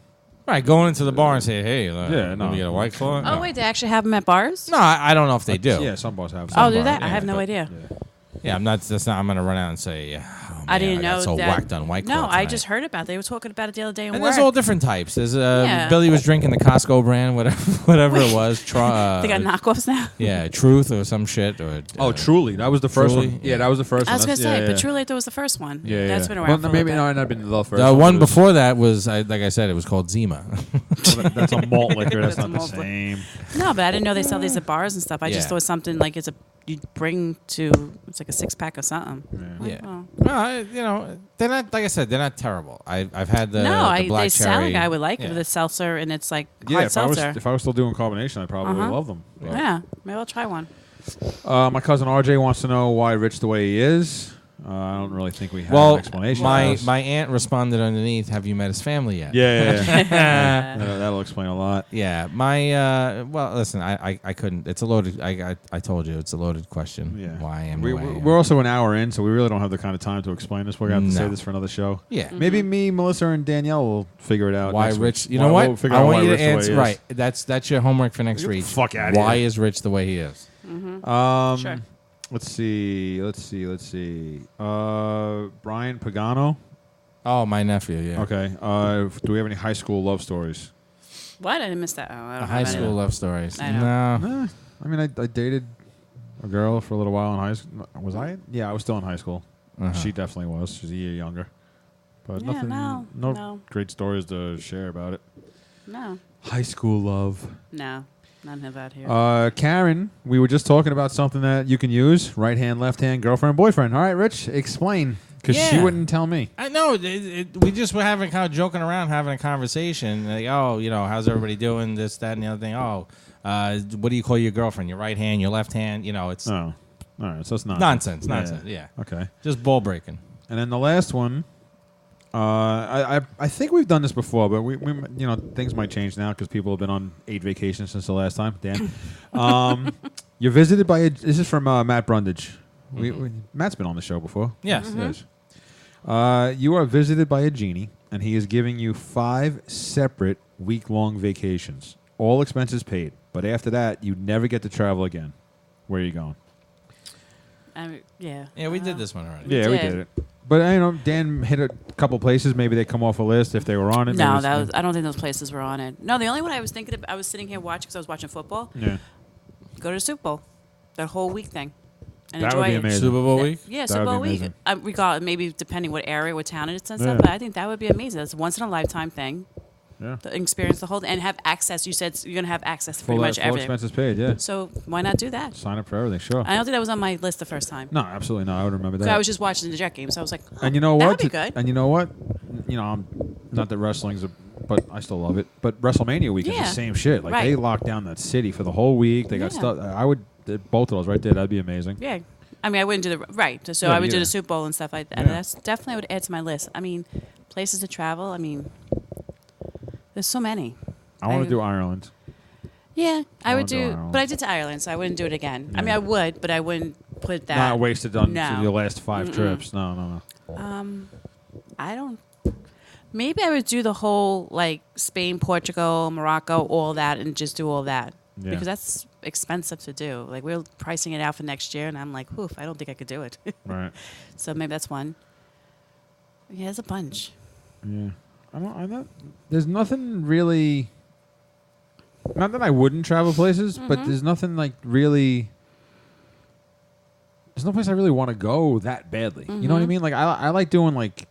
Right, going into the bar and say, "Hey, Yeah, no. let me get a White Claw." Oh, wait, they actually have them at bars? No, I don't know if they do. Yeah, some bars have. Oh, Some do bars, that? I yeah, have no but- idea. yeah. Yeah, I'm not. That's not. I'm gonna run out and say, oh, I man, didn't know got so that. whacked on White Claw. No, I tonight." just heard about it. They were talking about it the other day in And work. there's all different types. There's Yeah. Billy was drinking the Costco brand, whatever it was. they got knockoffs now? Yeah, Truth or some shit. Or Oh, Truly. That was the first Truly? one. Yeah, Yeah. that was the first I was one. going to That's- say, yeah, but Truly, that was the first one. Yeah, That's yeah. been around Well, for a maybe little no, bit. not been the first. The one one was- before that was, like I said, it was called Zima. That's a malt liquor. That's That's a not the malt liquor. same. No, but I didn't know they sell these at bars and stuff. I just Yeah. thought something like it's a you bring to it's like a 6-pack or something. Like, Yeah. well, No, they're not. Like I said, they're not terrible. I've had the no, black they sound cherry. like I would like Yeah. the seltzer, and it's like Yeah, hard if I seltzer. was still doing carbonation, I probably would Uh-huh. love them. But, Yeah, maybe I'll try one. my cousin RJ wants to know why Rich the way he is. I don't really think we have an Well, explanation. my for my aunt responded underneath. Have you met his family yet? yeah. That'll explain a lot. Yeah, my well, listen, I couldn't. It's a loaded. I told you it's a loaded question. Yeah. Why I am the way I am. We're also an hour in, so we really don't have the kind of time to explain this. We're gonna have to No. say this for another show. Yeah. Maybe me, Melissa, and Danielle will figure it out. Why next Rich? week. You know We'll what? figure I out want why you to Rich the way he answer. is. Right. That's your homework for next Get the week. fuck outta Why here. is Rich the way he is? Sure. Let's see. Brian Pagano. Oh, my nephew. Yeah. Okay. Do we have any high school love stories? What? I didn't miss that. Oh, I don't High have any. school love stories. I know. No. I mean, I dated a girl for a little while in high school. Was I? Yeah, I was still in high school. Uh-huh. She definitely was. She's a year younger. But Yeah, nothing. no. Great stories to share about it. No, High school love. no, none of that here. Karen, we were just talking about something that you can use: right hand, left hand, girlfriend, boyfriend. All right, Rich, explain, because she Yeah. wouldn't tell me. I know. We just were having kind of joking around, having a conversation. Like, oh, how's everybody doing? This, that, and the other thing. Oh, what do you call your girlfriend? Your right hand, your left hand? It's Oh, all right. So it's not nonsense. Nonsense. Yeah. Okay. Just ball breaking. And then the last one, I think we've done this before, but we things might change now because people have been on 8 vacations since the last time. Dan, you're visited by this is from Matt Brundage. Matt's been on the show before. Yes. Yes. You are visited by a genie, and he is giving you 5 separate week-long vacations, all expenses paid. But after that, you never get to travel again. Where are you going? Yeah. Yeah, we did this one already. Yeah, we did. did it. But Dan hit a couple places. Maybe they come off a list if they were on it. No, Maybe I don't think those places were on it. No, the only one I was thinking of, I was sitting here watching because I was watching football. yeah. Go to the Super Bowl, that whole week thing, and That enjoy would be it. amazing. Super Bowl week. Yeah, That Super would be Bowl week. amazing. Regard maybe depending what area, what town it's and stuff. Yeah. But I think that would be amazing. That's a once in a lifetime thing. Yeah. To experience the whole and have access. You said you're gonna have access to pretty Full much everything. expenses paid. Yeah. So why not do that? Sign up for everything. Sure. I don't think that was on my list the first time. No, absolutely not. I would remember that. So I was just watching the Jet game, so I was like, oh, and you know that what? would be good. And you know what? I'm not that wrestling's but I still love it. But WrestleMania week is Yeah. the same shit. Like Right. they locked down that city for the whole week. They got Yeah. stuff. I would both of those right there. That'd be amazing. Yeah. I mean, I wouldn't do the right. So Yeah, I would do yeah. the Super Bowl and stuff like that. Yeah. And that's definitely I would add to my list. I mean, places to travel. I mean, there's so many. I want to do Ireland. Yeah, I I would wanna go do, Ireland. but I did to Ireland, so I wouldn't do it again. I Yeah. mean, I would, but I wouldn't put that. Not wasted on No. your last 5 trips. No. I don't. Maybe I would do the whole like Spain, Portugal, Morocco, all that, and just do all that Yeah. because that's expensive to do. Like we're pricing it out for next year, and I'm like, oof, I don't think I could do it. Right. So maybe that's one. Yeah, there's a bunch. Yeah. I'm not. There's nothing really. Not that I wouldn't travel places, but there's nothing like really. There's no place I really want to go that badly. You know what I mean? Like I like doing like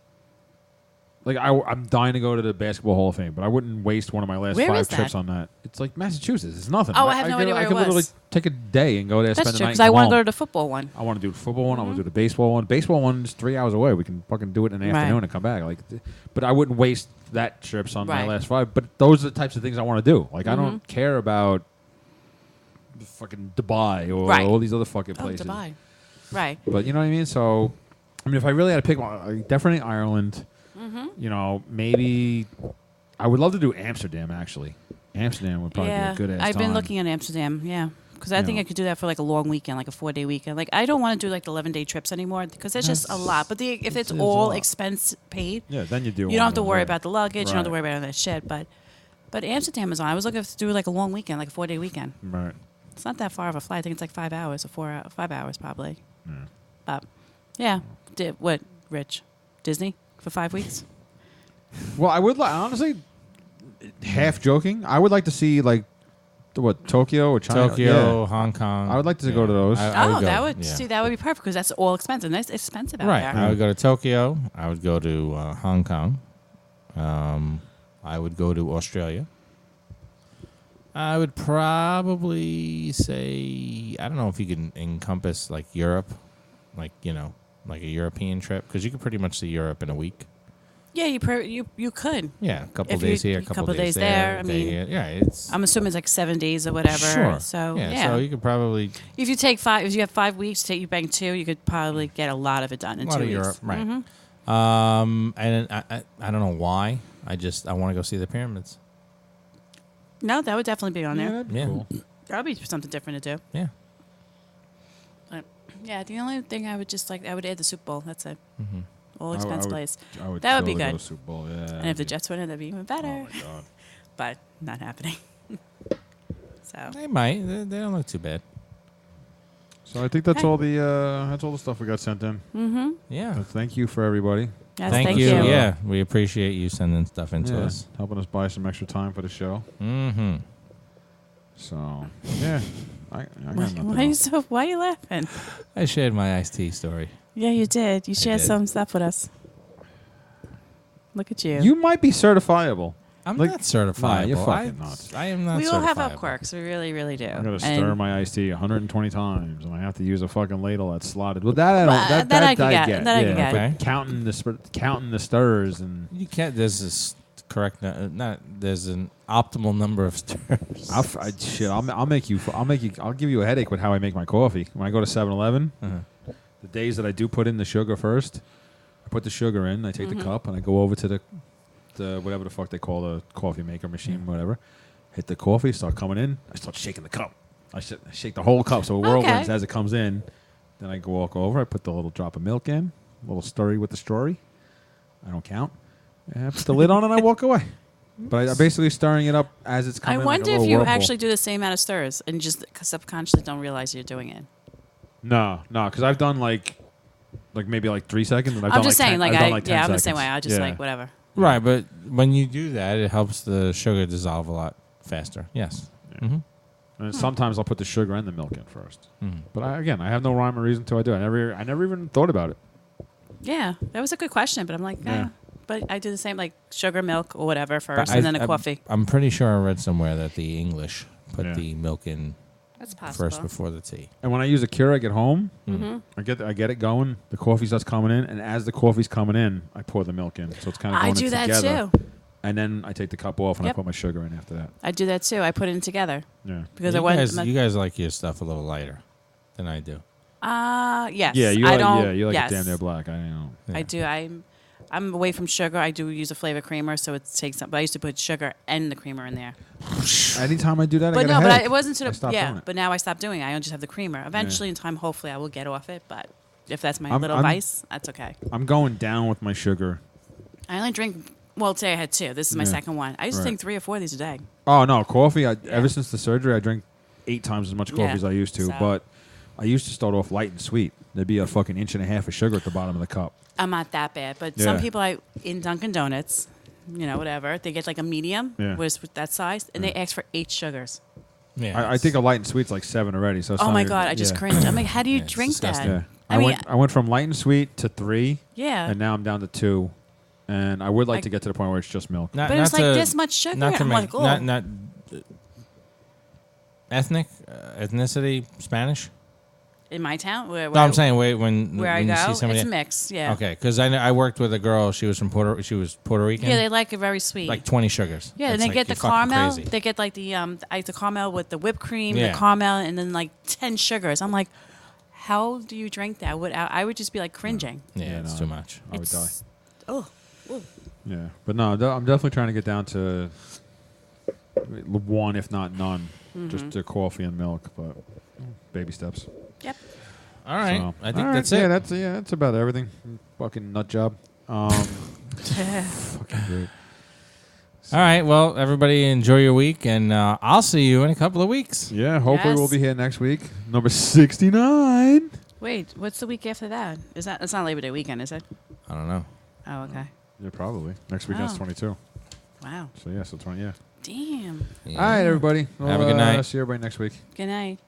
I'm dying to go to the Basketball Hall of Fame, but I wouldn't waste one of my last Where 5 is that? trips on that. It's like Massachusetts. It's nothing. Oh, I have no idea where I it could literally was. take a day and go there, That's spend the true night. because I and want come to go home. to the football one. I want to do the football one. I want to do the baseball one. Baseball one is 3 hours away. We can fucking do it in the Right. afternoon and come back. But I wouldn't waste that trips on my Right. last 5. But those are the types of things I want to do. Like I don't care about fucking Dubai or Right. all these other fucking Oh, places. Dubai. Right. But you know what I mean. So, I mean, if I really had to pick one, definitely Ireland. Maybe I would love to do Amsterdam. Actually, Amsterdam would probably be a good ass I've been time. looking at Amsterdam. Yeah. Because I think Yeah. I could do that for like a long weekend, like a 4-day weekend. Like I don't want to do like the 11-day trips anymore because it's just a lot. But if it's a all lot. expense paid, Yeah, then you do. you don't have to worry about the luggage. You don't have to Right. worry about all that shit. But Amsterdam is on. I was looking to do like a long weekend, like a 4-day weekend. Right. It's not that far of a flight. I think it's like 5 hours or 5 hours probably. But yeah, what Rich Disney for 5 weeks? Well, I would honestly, half joking, I would like to see like Tokyo or China. Tokyo, Yeah. Hong Kong. I would like to go to those. I would go, that would yeah. see that would be perfect because that's all expensive. That's expensive out Right. there. I would go to Tokyo. I would go to Hong Kong. I would go to Australia. I would probably say, I don't know if you can encompass like Europe, like, like a European trip, because you could pretty much see Europe in a week. Yeah, you could. Yeah, a couple If days you- here, a couple days there. I a day mean, here. Yeah, it's I'm assuming it's like 7 days or whatever. sure. So yeah, so you could probably if you have 5 weeks, you bang 2, you could probably get a lot of it done in a lot 2 of weeks. Europe, right? Mhm. And I don't know why. I want to go see the pyramids. No, that would definitely be on there. that'd be Yeah. cool. That would be something different to do. Yeah. But yeah, the only thing I would add the Super Bowl. That's it. Mm-hmm. All I expense would- plays. I would That would be totally go good. to Super Bowl, yeah. And if the Jets win it, that'd be even better. Oh my god. But not happening. So They might. They don't look too bad. So I think that's Okay. all the stuff we got sent in. mm-hmm. Yeah. So thank you for everybody. Yes, Thank you. Yeah, we appreciate you sending stuff into Yeah, us. helping us buy some extra time for the show. Mm-hmm. So yeah, I got Why, nothing why else. are you laughing? I shared my iced tea story. Yeah, you did. You shared did. some stuff with us. Look at you. You might be certifiable. I'm Like- not certified. Nah, you're fucking nuts. I am not. We all have our certifiable. quirks. We really, really do. I'm gonna And- stir my iced tea 120 times, and I have to use a fucking ladle that's slotted. Well, that I don't. Well, That, that I that can I get. get. That I can yeah, get. but Okay. counting the stirs and You can't. There's this correct. Not. There's an optimal number of stirs. I'll make you. I'll give you a headache with how I make my coffee. When I go to 7-Eleven, Uh-huh. the days that I do put in the sugar first, I put the sugar in. I take Mm-hmm. the cup and I go over to the whatever the fuck they call the coffee maker machine, whatever. Hit the coffee, start coming in. I start shaking the cup. I shake the whole cup so it whirlwinds as it comes in. Then I go walk over. I put the little drop of milk in, a little stirry with the story. I don't count. I put the lid on and I walk away. But I'm basically stirring it up as it's I coming. wonder like a if little you whirlpool. actually do the same amount of stirs and just subconsciously don't realize you're doing it. No, because I've done like maybe like 3 seconds. And I've I'm done just saying, 10, like, I've done like 10 I'm the seconds. same way. I just Yeah. like whatever. Right, but when you do that, it helps the sugar dissolve a lot faster. Yes. Yeah. Mm-hmm. And sometimes I'll put the sugar and the milk in first. Mm-hmm. But I have no rhyme or reason to I do. I never even thought about it. Yeah, that was a good question, but I'm like, Yeah. But I do the same, like sugar, milk, or whatever first, But and then a coffee. I'm pretty sure I read somewhere that the English put Yeah. the milk in That's possible. first before the tea. And when I use a Keurig at home, Mm-hmm. I get it going. The coffee starts coming in, and as the coffee's coming in, I pour the milk in. So it's kind of going I do in that together. too. And then I take the cup off and I Yep. put my sugar in after that. I do that too. I put it in together Yeah. because you I want. guys like your stuff a little lighter than I do. Yes. Yeah, you I like don't. you like yes. it damn near black. I know. Yeah. I do. I'm away from sugar. I do use a flavor creamer, so it takes up. But I used to put sugar and the creamer in there. Anytime I do that, I But get no, a but headache. it wasn't to I the stopped doing yeah. it. But now I stopped doing it. I just have the creamer. Eventually, in time, hopefully, I will get off it. But if that's my little vice, that's okay. I'm going down with my sugar. I only drink. Well, today I had 2. This is my Yeah. second one. I used to Right. drink 3 or 4 of these a day. Oh no, coffee. Ever since the surgery, I drink 8 times as much coffee Yeah. as I used to. So- But I used to start off light and sweet. There'd be a fucking inch and a half of sugar at the bottom of the cup. I'm not that bad, but some Yeah. people in Dunkin' Donuts, whatever, they get like a medium, Yeah. with that size, and they ask for 8 sugars. Yeah, I think a light and sweet's like 7 already. So it's Oh not my even- god, I just yeah. cringed. I'm like, how do you Yeah, it's drink disgusting. that? Yeah. I mean, I went from light and sweet to 3, yeah, and now I'm down to 2. And I would like I- to get to the point where it's just milk. Not, but it's not like to- this much sugar. Not to I'm make like, oh. not ethnicity Spanish. In my town, where No, I'm saying wait when where I when you go, see somebody. it's mixed. Yeah, Okay, because I worked with a girl. She was from Puerto Rican. yeah, they like it very sweet. like 20 sugars. yeah, It's and they like get the you're fucking caramel. crazy. They get like the caramel with the whipped cream, Yeah. the caramel, and then like 10 sugars. I'm like, how do you drink that? I would just be like cringing. Yeah, Yeah, it's no. too much. I would die. It's- Oh, Yeah, but no, I'm definitely trying to get down to 1, if not none, Mm-hmm. just to coffee and milk. But baby steps. yep. All right, So- I think All right, that's it. Yeah, that's about everything. Fucking nut job. Fucking great. All right, well, everybody enjoy your week, and I'll see you in a couple of weeks. Yeah, hopefully Yes. we'll be here next week. Number 69. Wait, what's the week after that? Is that? It's not Labor Day weekend, is it? I don't know. Oh, okay. Yeah, probably. Next weekend's Oh. 22. Wow. So, yeah, so 20, yeah. Damn. Yeah. All right, everybody. Have a good night. See everybody next week. Good night.